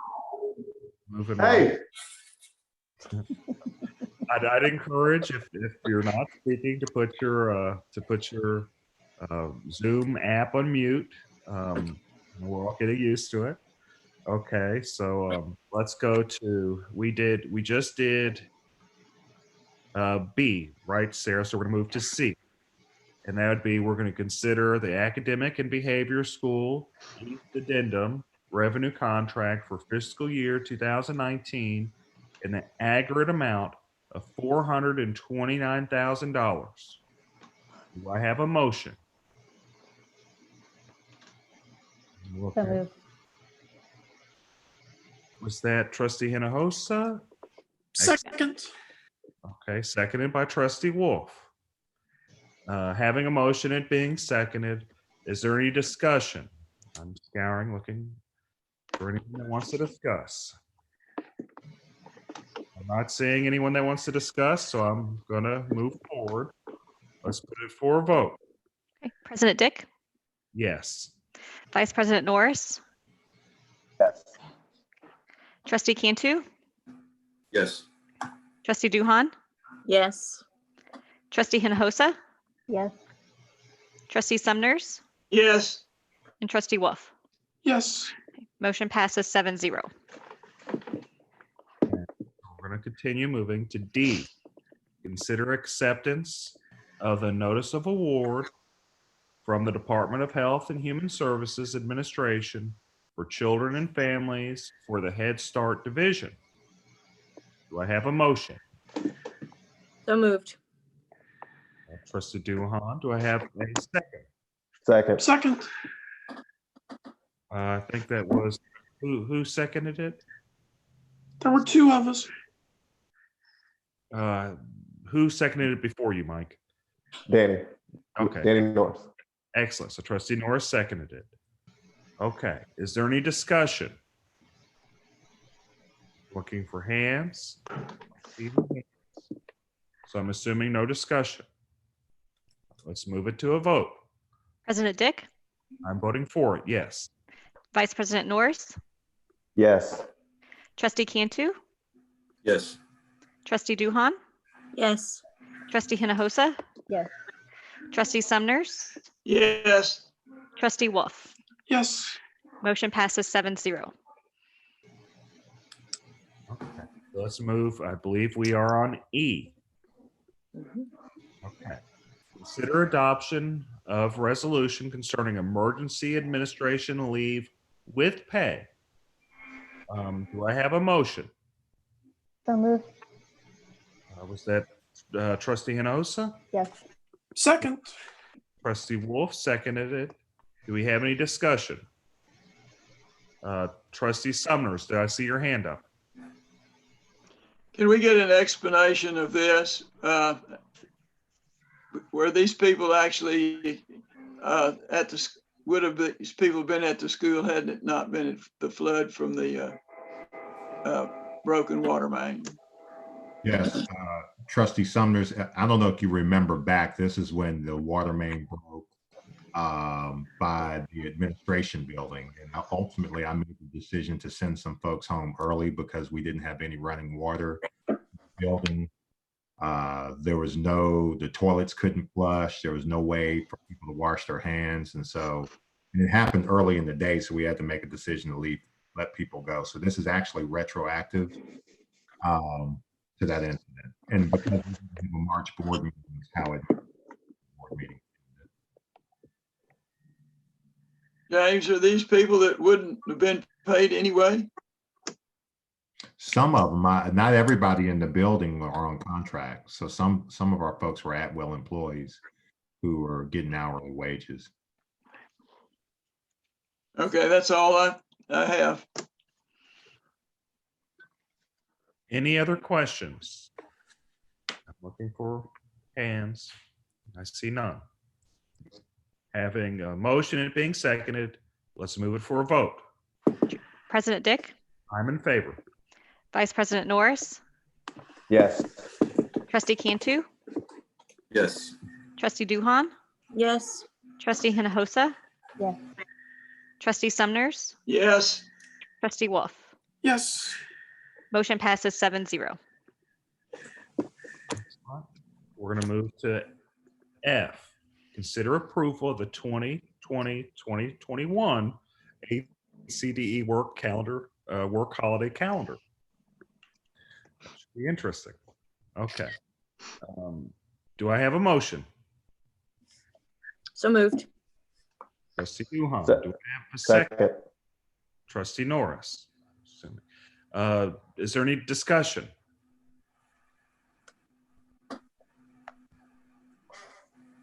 Moving on. I'd encourage if you're not speaking to put your Zoom app on mute. We're all getting used to it. Okay, so let's go to we just did B, right, Sarah? So we're gonna move to C, and that would be we're going to consider the academic and behavior school East addendum revenue contract for fiscal year 2019 in the aggregate amount of $429,000. Do I have a motion? So moved. Was that Trustee Hinojosa? Second. Okay, seconded by Trustee Wolf. Having a motion and being seconded, is there any discussion? I'm scouring, looking for anyone that wants to discuss. I'm not seeing anyone that wants to discuss, so I'm gonna move forward. Let's put it for a vote. Okay. President Dick, Yes. Vice President Norris, Yes. Trustee Cantu, Yes. Trustee Duhan, Yes. Trustee Hinojosa, Yes. Trustee Sumners, Yes. and Trustee Wolf. Yes. Motion passes 7-0. We're going to continue moving to D. Consider acceptance of the notice of award from the Department of Health and Human Services Administration for Children and Families for the Head Start Division. Do I have a motion? So moved. Trustee Duhan, do I have a second? Second. Second. I think that was, who seconded it? There were two of us. Who seconded it before you, Mike? Danny. Okay, Danny Norris. excellent. So Trustee Norris seconded it. Okay, is there any discussion? Looking for hands. So I'm assuming no discussion. Let's move it to a vote. President Dick, I'm voting for it, yes. Vice President Norris, Yes. Trustee Cantu, Yes. Trustee Duhan, Yes. Trustee Hinojosa, Yes. Trustee Sumners, Yes. Trustee Wolf. Yes. Motion passes 7-0. Okay, so let's move. I believe we are on E. Okay. Consider adoption of resolution concerning emergency administration leave with pay. Do I have a motion? So moved. Was that Trustee Hinojosa? Yes. Second. Trustee Wolf seconded it. Do we have any discussion? Trustee Sumners, did I see your hand up? Can we get an explanation of this? Where these people actually would have been, these people been at the school had it not been the flood from the broken water main? Yes, Trustee Sumners, I don't know if you remember back, this is when the water main broke by the administration building. And ultimately, I made the decision to send some folks home early because we didn't have any running water in the building. There was the toilets couldn't flush. There was no way for people to wash their hands. And it happened early in the day. So we had to make a decision to let people go. So this is actually retroactive to that incident. And because we didn't have a March board meeting, is how it board meeting. James, are these people that wouldn't have been paid anyway? Some of them, not everybody in the building are on contract. So some of our folks were at-will employees who were getting hourly wages. Okay, that's all I have. Any other questions? I'm looking for hands. I see none. Having a motion and being seconded, let's move it for a vote. President Dick, I'm in favor. Vice President Norris, Yes. Trustee Cantu, Yes. Trustee Duhan, Yes. Trustee Hinojosa, Yes. Trustee Sumners, Yes. Trustee Wolf. Yes. Motion passes 7-0. We're going to move to F. Consider approval of the 2020-2021 HCDE work holiday calendar. That should be interesting. Okay. Do I have a motion? So moved. Trustee Duhan. Se- Do I have a second? Second. Trustee Norris. Is there any discussion?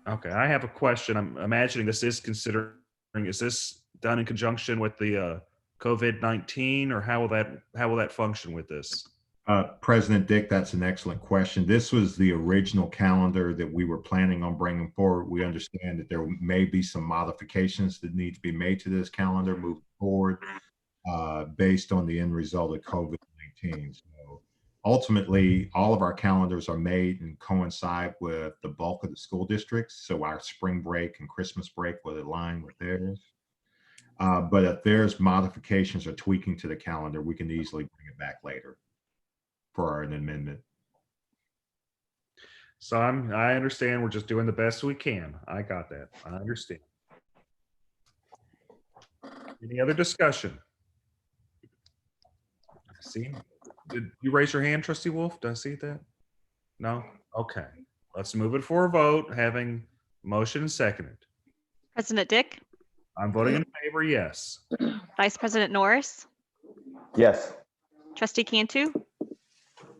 Okay, I have a question. I'm imagining this is is this done in conjunction with the COVID-19, or how will that function with this? President Dick, that's an excellent question. This was the original calendar that we were planning on bringing forward. We understand that there may be some modifications that need to be made to this calendar moving forward based on the end result of COVID-19. So ultimately, all of our calendars are made and coincide with the bulk of the school districts. So our spring break and Christmas break will align with theirs. But if there's modifications or tweaking to the calendar, we can easily bring it back later for an amendment. So I understand we're just doing the best we can. I got that. I understand. Any other discussion? See, did you raise your hand, Trustee Wolf? Did I see that? No? Okay. Let's move it for a vote, having motion and seconded. President Dick, I'm voting in favor, yes. Vice President Norris, Yes. Trustee Cantu,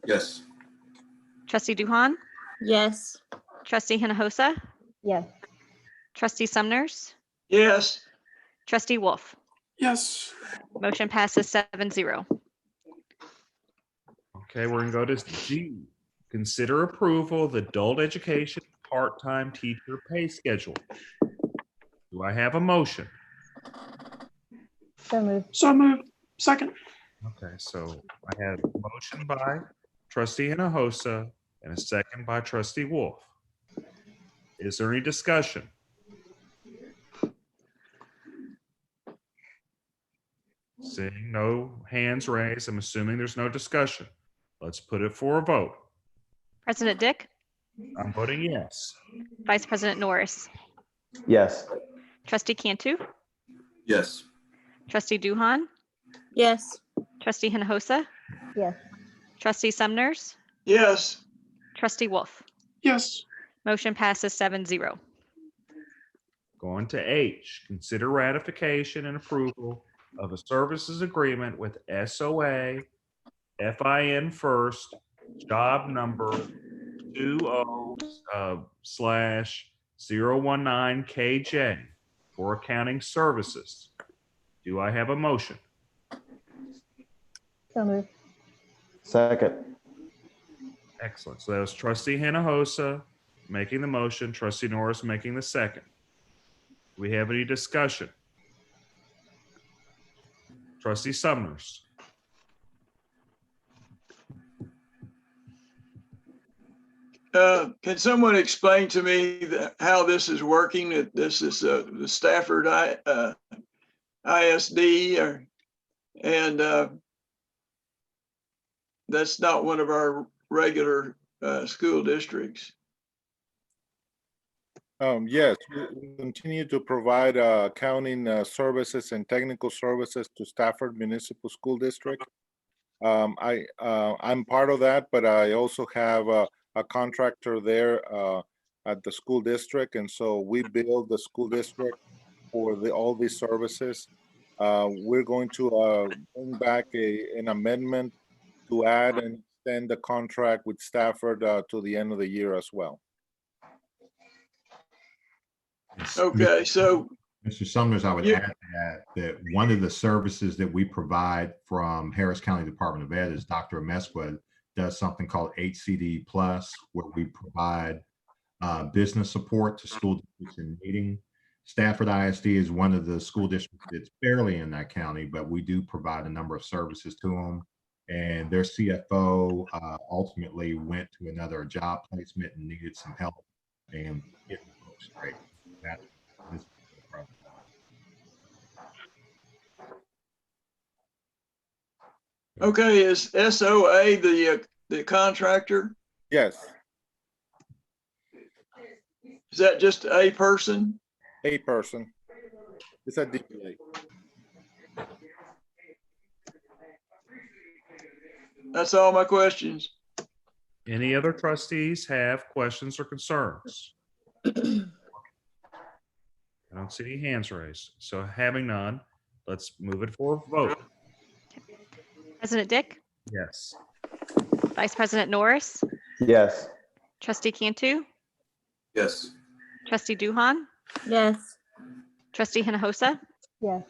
Yes. Trustee Duhan, Yes. Trustee Hinojosa, Yes. Trustee Sumners, Yes. Trustee Wolf. Yes. Motion passes 7-0. Okay, we're gonna go to G. Consider approval of the adult education part-time teacher pay schedule. Do I have a motion? So moved. So moved. Second. Okay, so I had a motion by Trustee Hinojosa and a second by Trustee Wolf. Is there any discussion? Seeing no hands raised, I'm assuming there's no discussion. Let's put it for a vote. President Dick, I'm voting yes. Vice President Norris, Yes. Trustee Cantu, Yes. Trustee Duhan, Yes. Trustee Hinojosa, Yes. Trustee Sumners, Yes. Trustee Wolf. Yes. Motion passes 7-0. Going to H, consider ratification and approval of a services agreement with SOA FIN First, job number 20/019KJ for accounting services. Do I have a motion? So moved. Second. Excellent. So that was Trustee Hinojosa making the motion, Trustee Norris making the second. Do we have any discussion? Trustee Sumners. Can someone explain to me how this is working? That this is the Stafford ISD, and that's not one of our regular school districts. Yes, we continue to provide accounting services and technical services to Stafford Municipal School District. I'm part of that, but I also have a contractor there at the school district, and so we bill the school district for all these services. We're going to bring back an amendment to add and extend the contract with Stafford to the end of the year as well. Okay, so Mr. Sumners, I would Yeah. add that one of the services that we provide from Harris County Department of Ed is Dr. Amesqua does something called HCDE Plus, where we provide business support to school districts in needing. Stafford ISD is one of the school districts that's barely in that county, but we do provide a number of services to them. And their CFO ultimately went to another job placement and needed some help and getting folks straight. That's this problem. okay, is SOA the contractor? Yes, Is that just a person? a person. It's a DBA. That's all my questions. Any other trustees have questions or concerns? I don't see any hands raised. So having none, let's move it for a vote. President Dick, Yes. Vice President Norris, Yes. Trustee Cantu, Yes. Trustee Duhan, Yes. Trustee Hinojosa, Yes.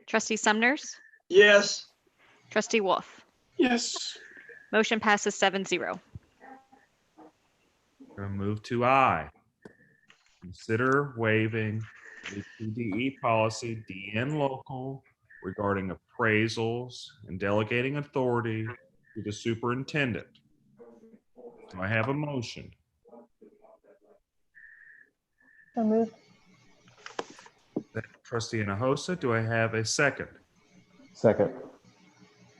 Trustee Sumners, Yes. Trustee Wolf. Yes. Motion passes 7-0. We're gonna move to I. Consider waiving HCDE policy DN local regarding appraisals and delegating authority to the superintendent. Do I have a motion? So moved. Trustee Hinojosa, do I have a second? Second.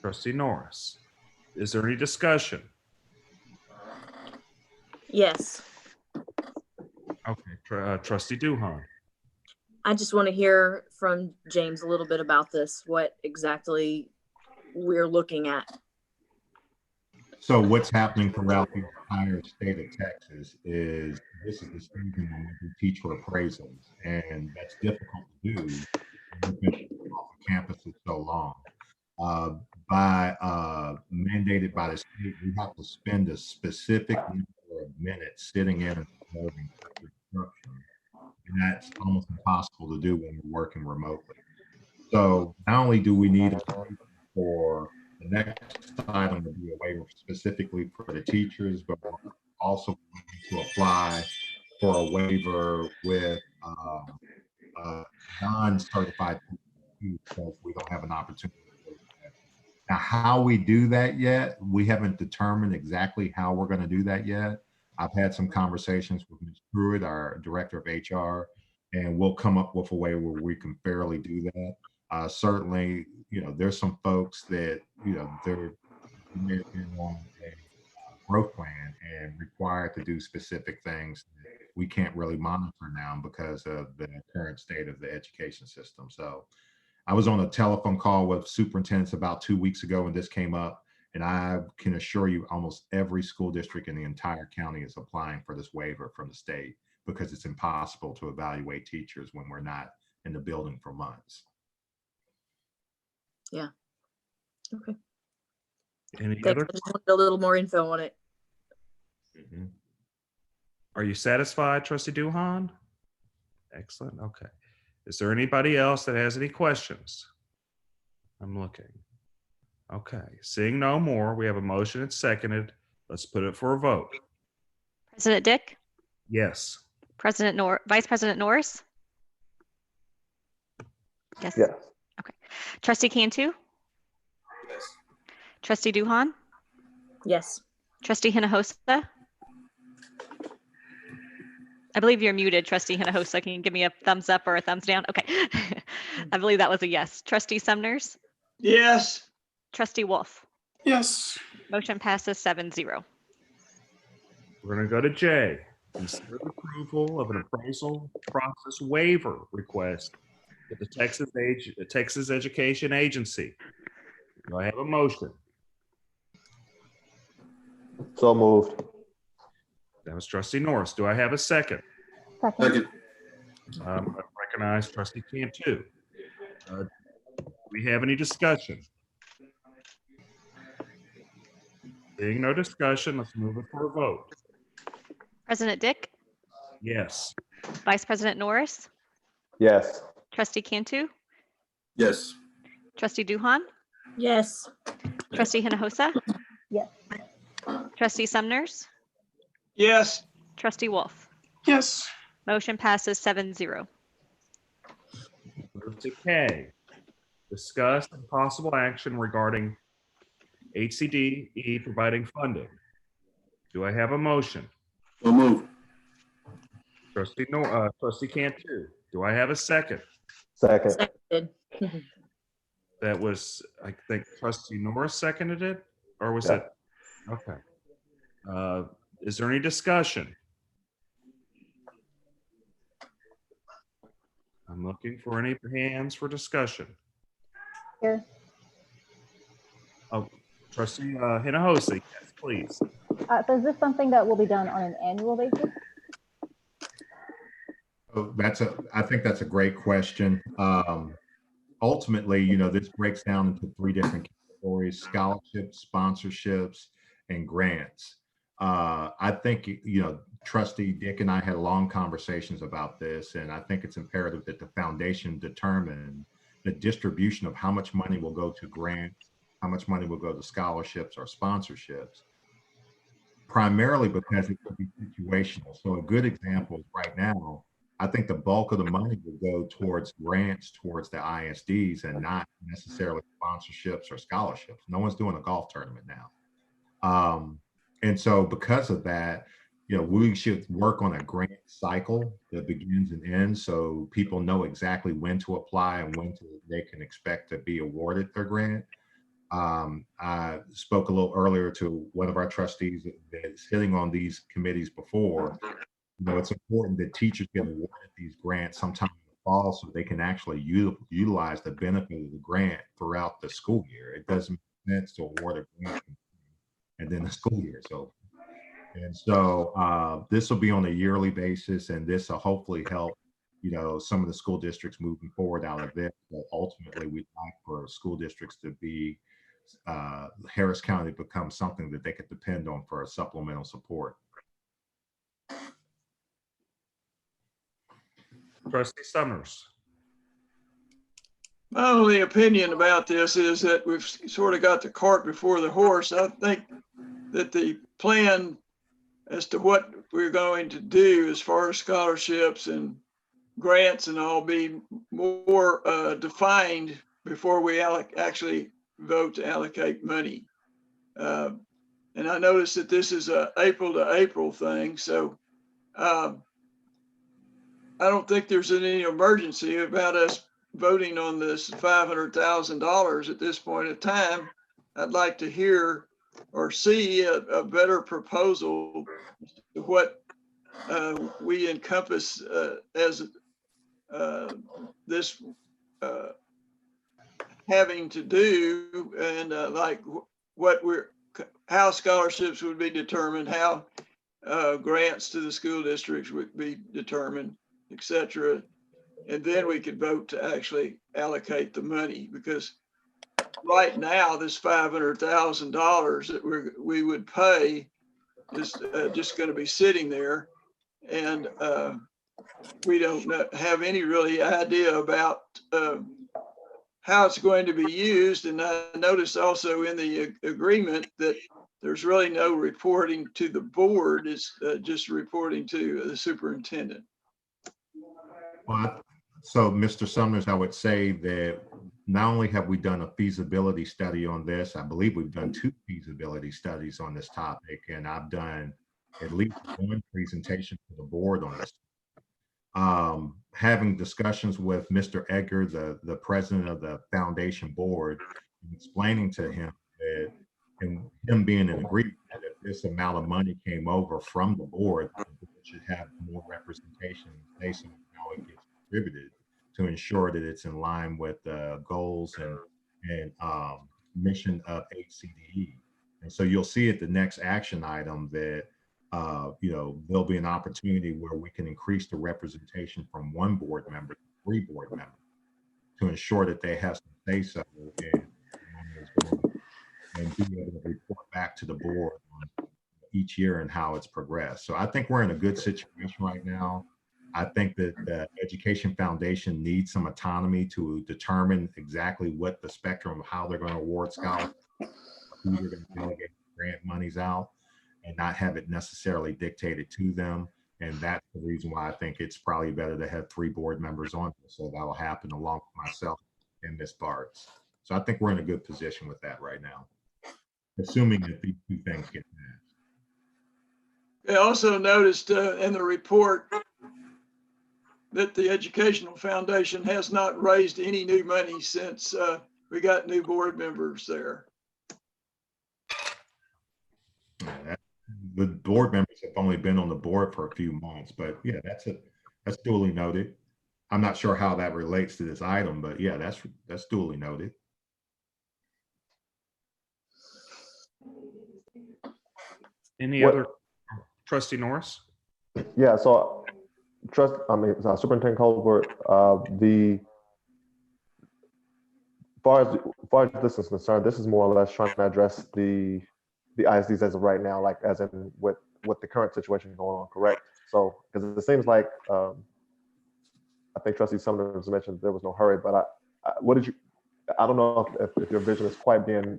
Trustee Norris. Is there any discussion? Yes. Okay, Trustee Duhan. I just want to hear from James a little bit about this, what exactly we're looking at. So what's happening throughout the entire state of Texas is this is the season when we do teacher appraisals, and that's difficult to do when we've been off of campuses so long. Mandated by the state, we have to spend a specific number of minutes sitting in and observing teacher instruction, and that's almost impossible to do when we're working remotely. So not only do we need a waiver for the next item to be a waiver specifically for the teachers, but we're also going to apply for a waiver with non-certified teachers because we don't have an opportunity to do that. Now, how we do that yet, we haven't determined exactly how we're going to do that yet. I've had some conversations with Ms. Pruitt, our director of HR, and we'll come up with a way where we can fairly do that. Certainly, there's some folks that, they're on a growth plan and required to do specific things that we can't really monitor now because of the current state of the education system. So I was on a telephone call with superintendents about 2 weeks ago when this came up, and I can assure you almost every school district in the entire county is applying for this waiver from the state because it's impossible to evaluate teachers when we're not in the building for months. Yeah. Okay. Any Thanks. other? I just wanted a little more info on it. Mhm. Are you satisfied, Trustee Duhan? Excellent. Okay. Is there anybody else that has any questions? I'm looking. Okay. Seeing no more, we have a motion and seconded. Let's put it for a vote. President Dick, Yes. Vice President Norris? Yes. Yes. Okay. Trustee Cantu? Yes. Trustee Duhan? Yes. Trustee Hinojosa? I believe you're muted, Trustee Hinojosa. Can you give me a thumbs up or a thumbs down? Okay. I believe that was a yes. Trustee Sumners? Yes. Trustee Wolf? Yes. Motion passes 7-0. We're going to go to J. Consider the approval of an appraisal process waiver request with the Texas Education Agency. Do I have a motion? So moved. That was Trustee Norris. Do I have a second? Second. I recognize Trustee Cantu. Do we have any discussion? Being no discussion, let's move it for a vote. President Dick? Yes. Vice President Norris? Yes. Trustee Cantu? Yes. Trustee Duhan? Yes. Trustee Hinojosa? Yes. Trustee Sumners? Yes. Trustee Wolf? Yes. Motion passes 7-0. Move to K. Discuss and possible action regarding HCDE providing funding. Do I have a motion? So moved. Trustee Cantu. Do I have a second? Second. Seconded. That was, I think, Trustee Norris seconded it, or was Yeah. it? Okay. Is there any discussion? I'm looking for any hands for discussion. Here. Oh, Trustee Hinojosa, yes, please. So is this something that will be done on an annual basis? Oh, I think that's a great question. Ultimately, this breaks down into 3 different categories: scholarships, sponsorships, and grants. I think, Trustee Dick and I had long conversations about this, and I think it's imperative that the foundation determine the distribution of how much money will go to grants, how much money will go to scholarships or sponsorships, primarily because it could be situational. So a good example is right now, I think the bulk of the money will go towards grants towards the ISDs and not necessarily sponsorships or scholarships. No one's doing a golf tournament now. And so because of that, we should work on a grant cycle that begins and ends so people know exactly when to apply and when they can expect to be awarded their grant. I spoke a little earlier to one of our trustees that's sitting on these committees before. It's important that teachers get awarded these grants sometime in the fall so they can actually utilize the benefit of the grant throughout the school year. It doesn't make sense to award a grant and then the school year is over. And so this will be on a yearly basis, and this will hopefully help, some of the school districts moving forward out of this. But ultimately, we'd like for school districts to be Harris County become something that they could depend on for a supplemental support. Trustee Summers. My only opinion about this is that we've sort of got the cart before the horse. I think that the plan as to what we're going to do as far as scholarships and grants and all be more defined before we actually vote to allocate money. And I noticed that this is a April to April thing. So I don't think there's any emergency about us voting on this $500,000 at this point in time. I'd like to hear or see a better proposal to what we encompass as this having to do, and like how scholarships would be determined, how grants to the school districts would be determined, etc. And then we could vote to actually allocate the money, because right now this $500,000 that we would pay is just going to be sitting there, and we don't have any really idea about how it's going to be used. And I noticed also in the agreement that there's really no reporting to the board. It's just reporting to the superintendent. Well, so Mr. Summers, I would say that not only have we done a feasibility study on this, I believe we've done 2 feasibility studies on this topic, and I've done at least 1 presentation to the board on this. Having discussions with Mr. Edgar, the president of the foundation board, explaining to him that, and him being in agreement that if this amount of money came over from the board, it should have more representation based on how it gets distributed to ensure that it's in line with the goals and mission of HCDE. And so you'll see at the next action item that there'll be an opportunity where we can increase the representation from 1 board member to 3 board members to ensure that they have some say-so and be able to report back to the board on each year and how it's progressed. So I think we're in a good situation right now. I think that the Education Foundation needs some autonomy to determine exactly what the spectrum of how they're going to award scholarships, who they're going to delegate grant monies out, and not have it necessarily dictated to them. And that's the reason why I think it's probably better to have 3 board members on this. So that will happen along with myself and Ms. Bartz. So I think we're in a good position with that right now, assuming that these 2 things get passed. I also noticed in the report that the Educational Foundation has not raised any new money since we got new board members there. The board members have only been on the board for a few months, but yeah, that's duly noted. I'm not sure how that relates to this item, but yeah, that's duly noted. Any other? Trustee Norris? Yeah, so Superintendent Colbert, as far as this is concerned, this is more or less trying to address the ISDs as of right now, like as in with the current situation going on, correct? So, because it seems like, I think Trustee Summers mentioned there was no hurry, but I don't know if your vision is quite being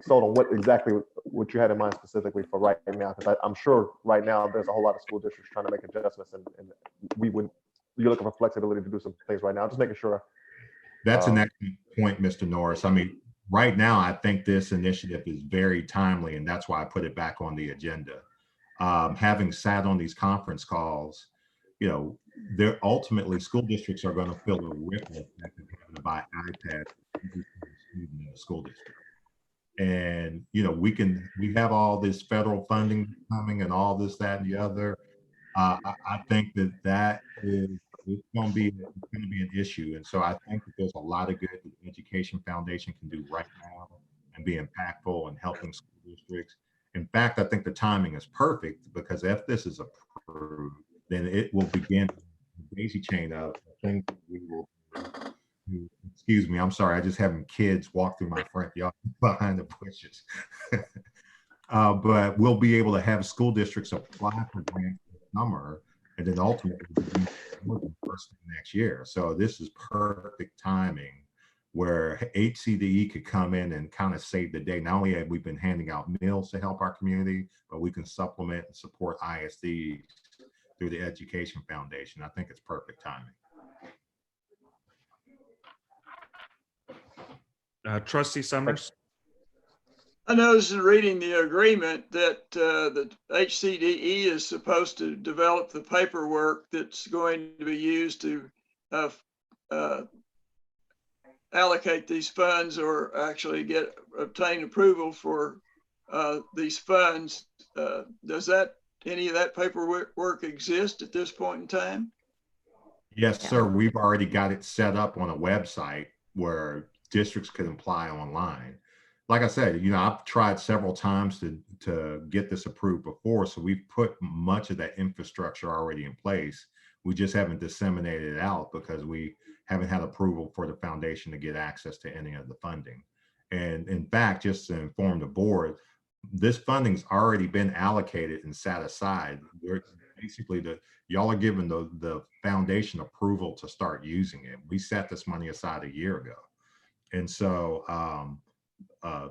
sold on what you had in mind specifically for right now, because I'm sure right now there's a whole lot of school districts trying to make adjustments, and you're looking for flexibility to do some things right now. Just making sure. That's an excellent point, Mr. Norris. I mean, right now, I think this initiative is very timely, and that's why I put it back on the agenda. Having sat on these conference calls, they're ultimately school districts are going to feel a ripple effect of having to buy iPads for every student in the school district. And we have all this federal funding coming and all this, that, and the other. I think that it's going to be an issue, and so I think that there's a lot of good that the Education Foundation can do right now and be impactful and helping school districts. In fact, I think the timing is perfect because if this is approved, then it will begin the daisy chain of things that we will. Excuse me, I'm sorry. I just having kids walk through my front yard behind the bushes. But we'll be able to have school districts apply for grants this summer, and then ultimately first next year. So this is perfect timing where HCDE could come in and kind of save the day. Not only have we been handing out meals to help our community, but we can supplement and support ISD through the Education Foundation. I think it's perfect timing. Trustee Summers? I noticed in reading the agreement that the HCDE is supposed to develop the paperwork that's going to be used to allocate these funds or actually obtain approval for these funds. Does any of that paperwork exist at this point in time? Yes, sir. We've already got it set up on a website where districts can apply online. Like I said, I've tried several times to get this approved before, so we've put much of that infrastructure already in place. We just haven't disseminated it out because we haven't had approval for the foundation to get access to any of the funding. And in fact, just to inform the board, this funding's already been allocated and set aside. We're basically y'all are given the foundation approval to start using it. We set this money aside a year ago. And so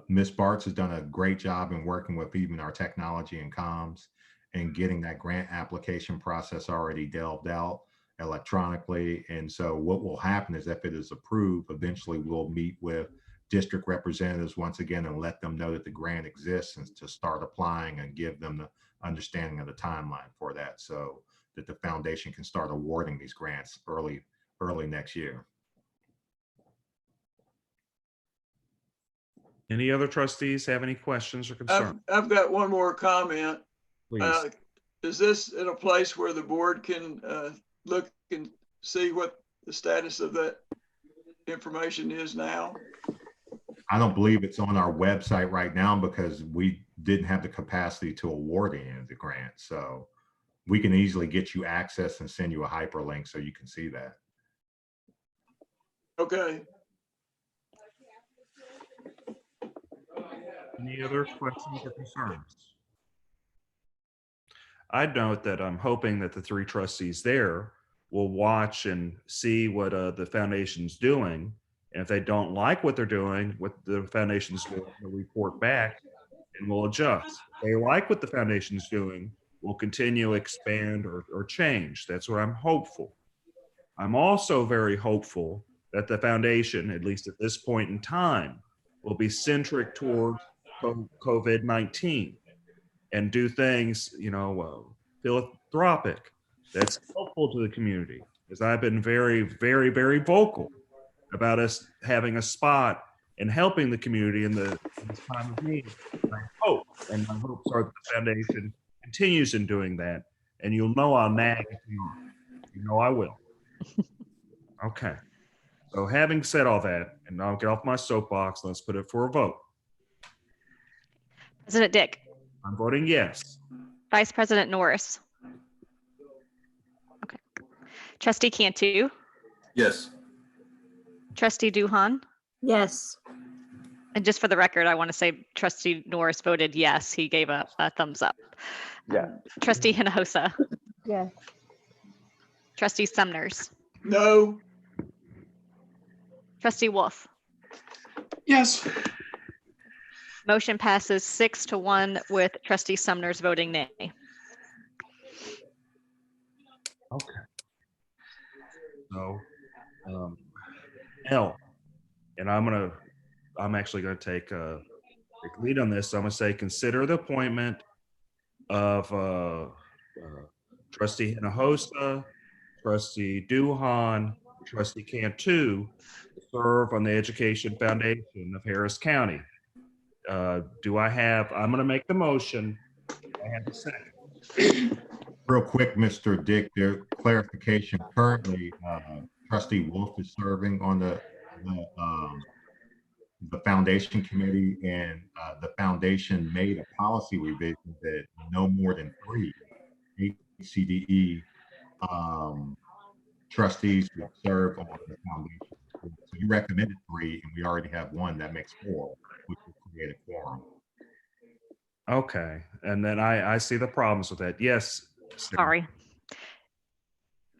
Ms. Bartz has done a great job in working with even our technology and comms and getting that grant application process already delved out electronically. And so what will happen is if it is approved, eventually we'll meet with district representatives once again and let them know that the grant exists and to start applying and give them the understanding of the timeline for that so that the foundation can start awarding these grants early next year. Any other trustees have any questions or concerns? I've got one more comment. Please. Is this in a place where the board can look and see what the status of that information is now? I don't believe it's on our website right now because we didn't have the capacity to award any of the grants. So we can easily get you access and send you a hyperlink so you can see that. Okay. Any other questions or concerns? I'd note that I'm hoping that the three trustees there will watch and see what the foundation's doing. And if they don't like what they're doing, what the foundation's doing, they'll report back and we'll adjust. If they like what the foundation's doing, we'll continue, expand, or change. That's what I'm hopeful. I'm also very hopeful that the foundation, at least at this point in time, will be centric towards COVID-19 and do things, philanthropic that's helpful to the community. Because I've been very, very, very vocal about us having a spot and helping the community in this time of need. And my hopes are that the foundation continues in doing that. And you'll know I'll nag if you aren't. You know I will. Okay. So having said all that, and I'll get off my soapbox, let's put it for a vote. President Dick. I'm voting yes. Vice President Norris. Okay. Trustee Cantu. Yes. Trustee Duhan. Yes. And just for the record, I want to say Trustee Norris voted yes. He gave a thumbs up. Yeah. Trustee Hinojosa. Yes. Trustee Sumners. No. Trustee Wolf. Yes. Motion passes 6-1 with Trustee Sumners voting nay. Okay. So, L, and I'm actually going to take lead on this. So I'm going to say consider the appointment of Trustee Hinojosa, Trustee Duhan, Trustee Cantu to serve on the Education Foundation of Harris County. I'm going to make the motion. I have a second. Real quick, Mr. Dick, their clarification, currently Trustee Wolf is serving on the foundation committee, and the foundation made a policy revision that no more than 3 HCDE trustees would serve on the foundation. So you recommended 3, and we already have 1. That makes 4, which would create a quorum. Okay, and then I see the problems with that. Yes. Sarah. Sorry.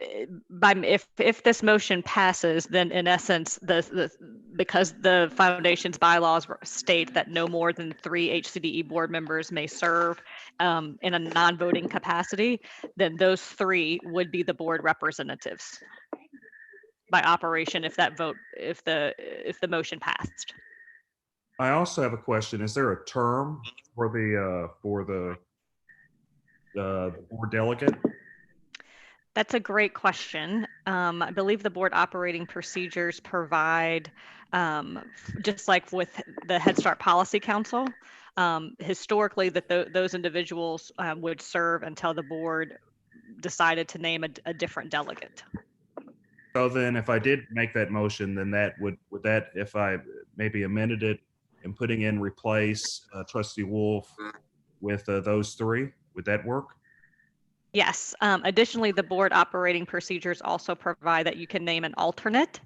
If this motion passes, then in essence, because the foundation's bylaws state that no more than 3 HCDE board members may serve in a non-voting capacity, then those 3 would be the board representatives by operation if the motion passed. I also have a question. Is there a term for the board delegate? That's a great question. I believe the board operating procedures provide, just like with the Head Start Policy Council, historically that those individuals would serve until the board decided to name a different delegate. So then if I did make that motion, then that would that, if I maybe amended it and putting in replace Trustee Wolf with those 3, would that work? Yes. Additionally, the board operating procedures also provide that you can name an alternate,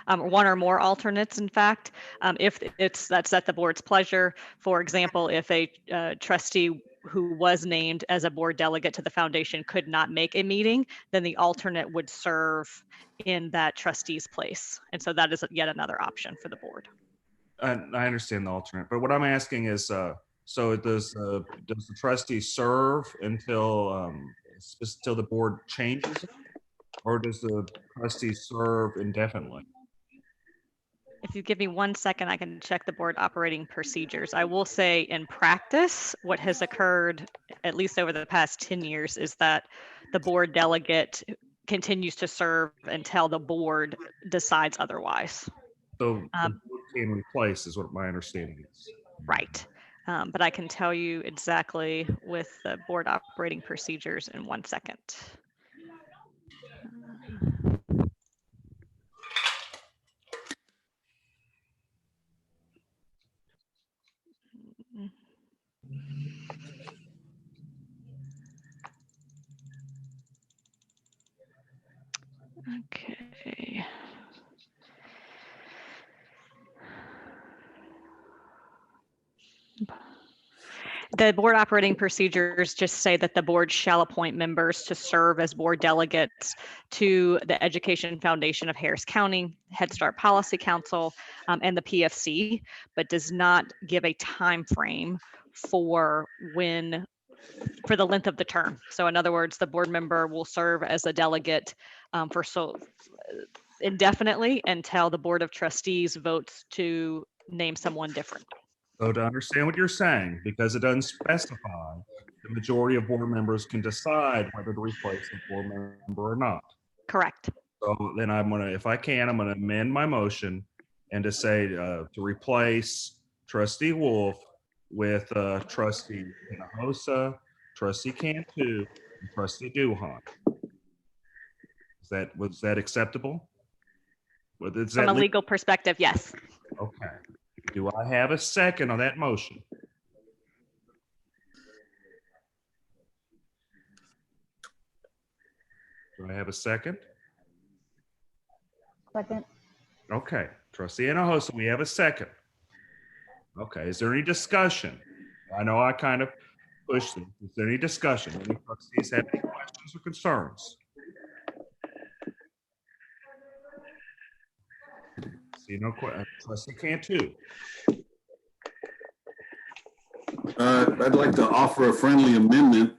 1 or more alternates, in fact, if that's at the board's pleasure. For example, if a trustee who was named as a board delegate to the foundation could not make a meeting, then the alternate would serve in that trustee's place. And so that is yet another option for the board. I understand the alternate, but what I'm asking is, so does the trustee serve until the board changes it, or does the trustee serve indefinitely? If you give me 1 second, I can check the board operating procedures. I will say in practice, what has occurred, at least over the past 10 years, is that the board delegate continues to serve until the board decides otherwise. So the board can replace is what my understanding is. Right. But I can tell you exactly with the board operating procedures in 1 second. Okay. The board operating procedures just say that the board shall appoint members to serve as board delegates to the Education Foundation of Harris County, Head Start Policy Council, and the PFC, but does not give a time frame for the length of the term. So in other words, the board member will serve as a delegate for indefinitely until the Board of Trustees votes to name someone different. So to understand what you're saying, because it doesn't specify, the majority of board members can decide whether to replace the board member or not. Correct. So then I'm gonna, if I can, I'm gonna amend my motion and to say to replace Trustee Wolf with Trustee Hinojosa, Trustee Cantu, and Trustee Duhan. Was that acceptable? From a legal perspective, yes. Okay. Do I have a second on that motion? Do I have a second? Second. Okay. Trustee Hinojosa, we have a second. Okay. Is there any discussion? I know I kind of pushed it. Is there any discussion? Any trustees have any questions or concerns? See no question. Trustee Cantu. I'd like to offer a friendly amendment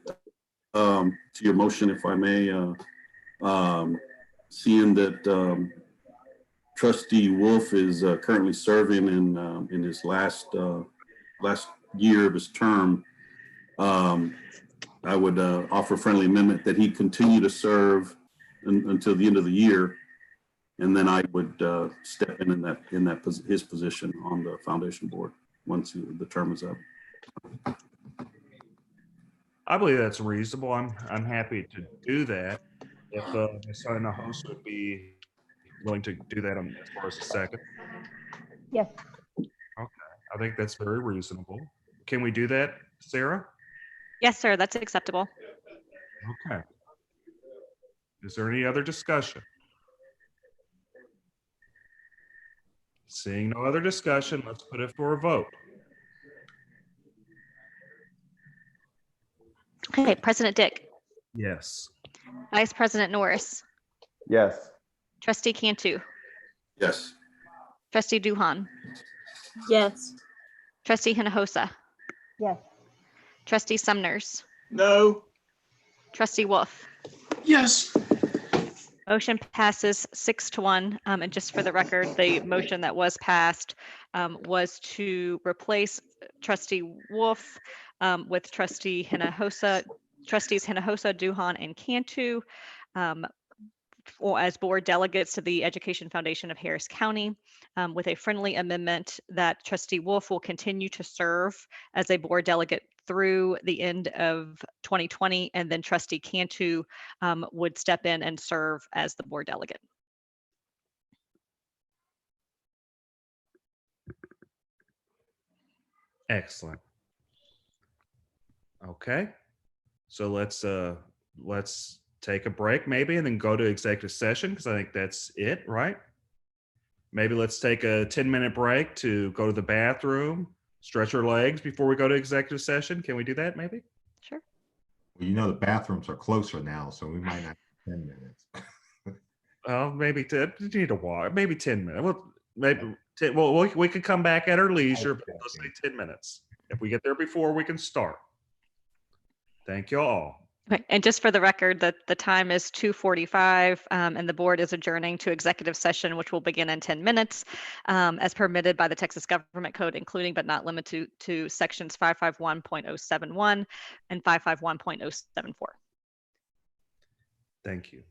to your motion, if I may. Seeing that Trustee Wolf is currently serving in his last year of his term, I would offer a friendly amendment that he continue to serve until the end of the year, and then I would step in his position on the foundation board once the term is up. I believe that's reasonable. I'm happy to do that. If Ms. Hinojosa would be willing to do that as far as a second. Yes. Okay. think that's very reasonable. Can we do that, Sarah? Yes, sir, that's acceptable. Okay. Is there any other discussion? Seeing no other discussion, let's put it for a vote. Okay, President Dick, Yes. Vice President Norris, Yes. Trustee Cantu, Yes. Trustee Duhan, Yes. Trustee Hinojosa, Yes. Trustee Sumners, No. Trustee Wolf. Yes. Motion passes 6-1. And just for the record, the motion that was passed was to replace Trustee Wolf with Trustee Hinojosa, Trustees Hinojosa, Duhan, and Cantu or as board delegates to the Education Foundation of Harris County, with a friendly amendment that Trustee Wolf will continue to serve as a board delegate through the end of 2020, and then Trustee Cantu would step in and serve as the board delegate. Excellent. Okay. So let's take a break maybe and then go to executive session because I think that's it, right? Maybe let's take a 10-minute break to go to the bathroom, stretch our legs before we go to executive session. Can we do that maybe? Sure. Well, you know, the bathrooms are closer now, so we might not have 10 minutes. Well, maybe you need to walk. Maybe 10 minutes. Well, maybe 10, well, we could come back at our leisure, but let's say 10 minutes. If we get there before, we can start. Thank you all. Okay, and just for the record, the time is 2:45, and the board is adjourning to executive session, which will begin in 10 minutes, as permitted by the Texas Government Code, including but not limited to sections 551.071 and 551.074. Thank you.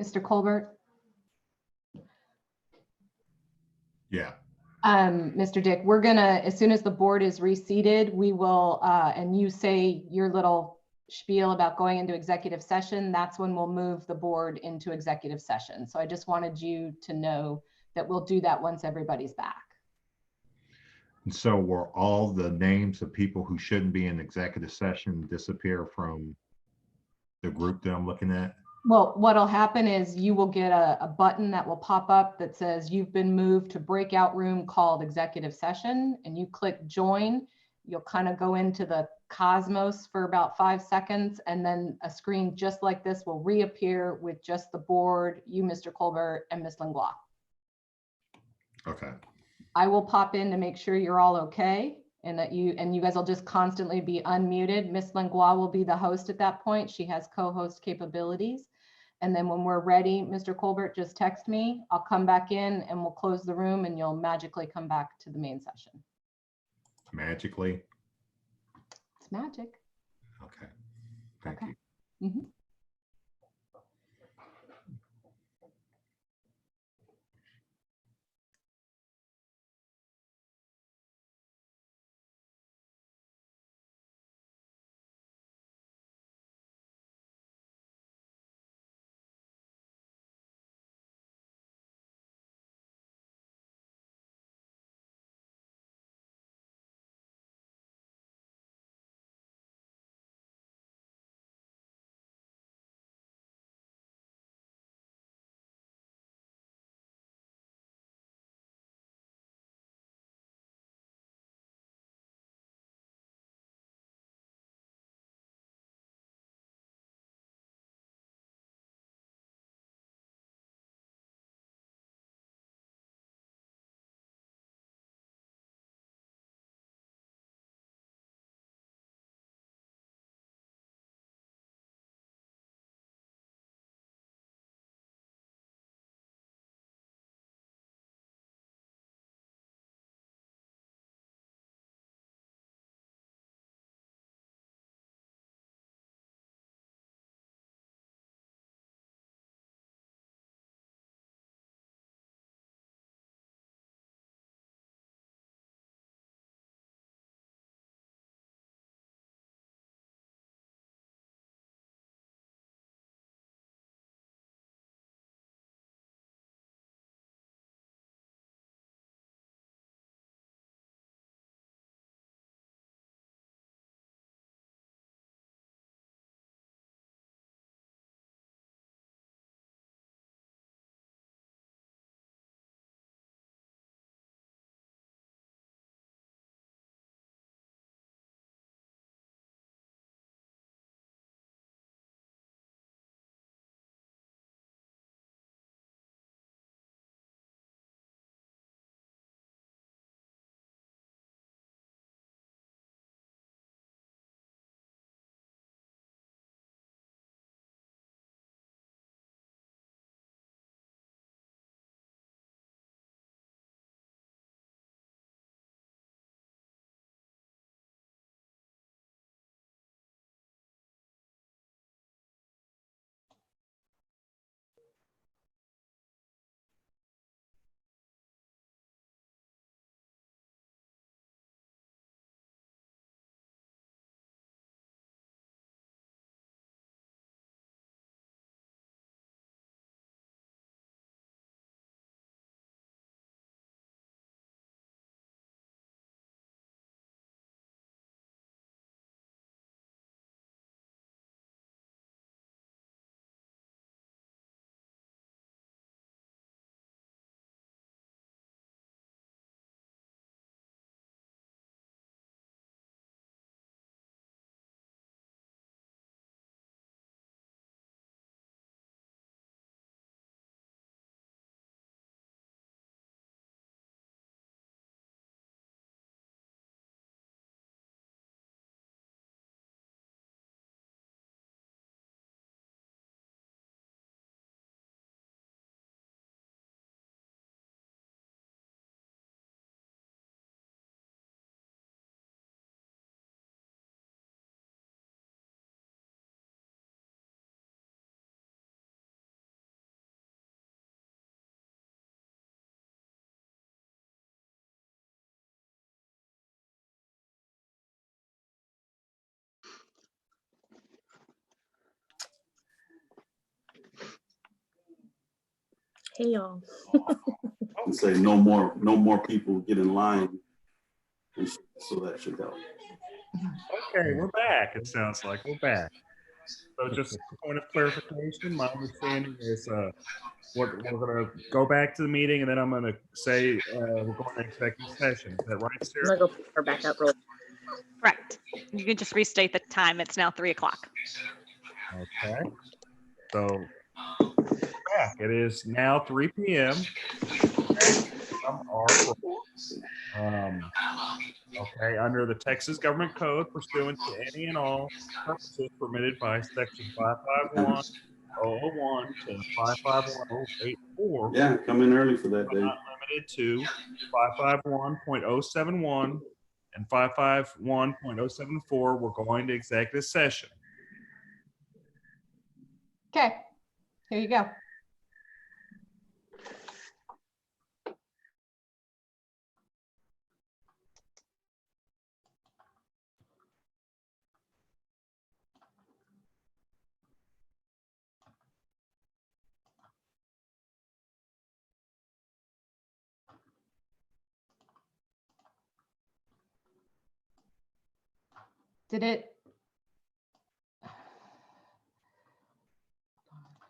Mr. Colbert? Yeah. Mr. Dick, we're gonna, as soon as the board is reseated, we will, and you say your little spiel about going into executive session, that's when we'll move the board into executive session. So I just wanted you to know that we'll do that once everybody's back. And so will all the names of people who shouldn't be in executive session disappear from the group that I'm looking at? Well, what'll happen is you will get a button that will pop up that says you've been moved to breakout room called executive session, and you click join. You'll kind of go into the cosmos for about 5 seconds, and then a screen just like this will reappear with just the board, you, Mr. Colbert, and Ms. Langlois. Okay. I will pop in to make sure you're all okay and that you guys will just constantly be unmuted. Ms. Langlois will be the host at that point. She has co-host capabilities. And then when we're ready, Mr. Colbert, just text me. I'll come back in and we'll close the room and you'll magically come back to the main session. Magically? It's magic. Okay. Thank Okay. you. Mhm. Hey, y'all. And say no more people get in line. And so that should help. Okay, we're back. It sounds like we're back. So just a point of clarification, my understanding is we're going to go back to the meeting, and then I'm going to say we're going to executive session. Is that right, I'm Sarah? gonna go pick her back up really. Correct. You can just restate the time. It's now 3 o'clock. Okay. So back. It is now 3 p.m. Okay, under the Texas Government Code pursuant to any and all purposes permitted by section 551.001 to 551.084. Yeah, come in early for that day. Not limited to 551.071 and 551.074. We're going to executive session. Okay, here you go. Did it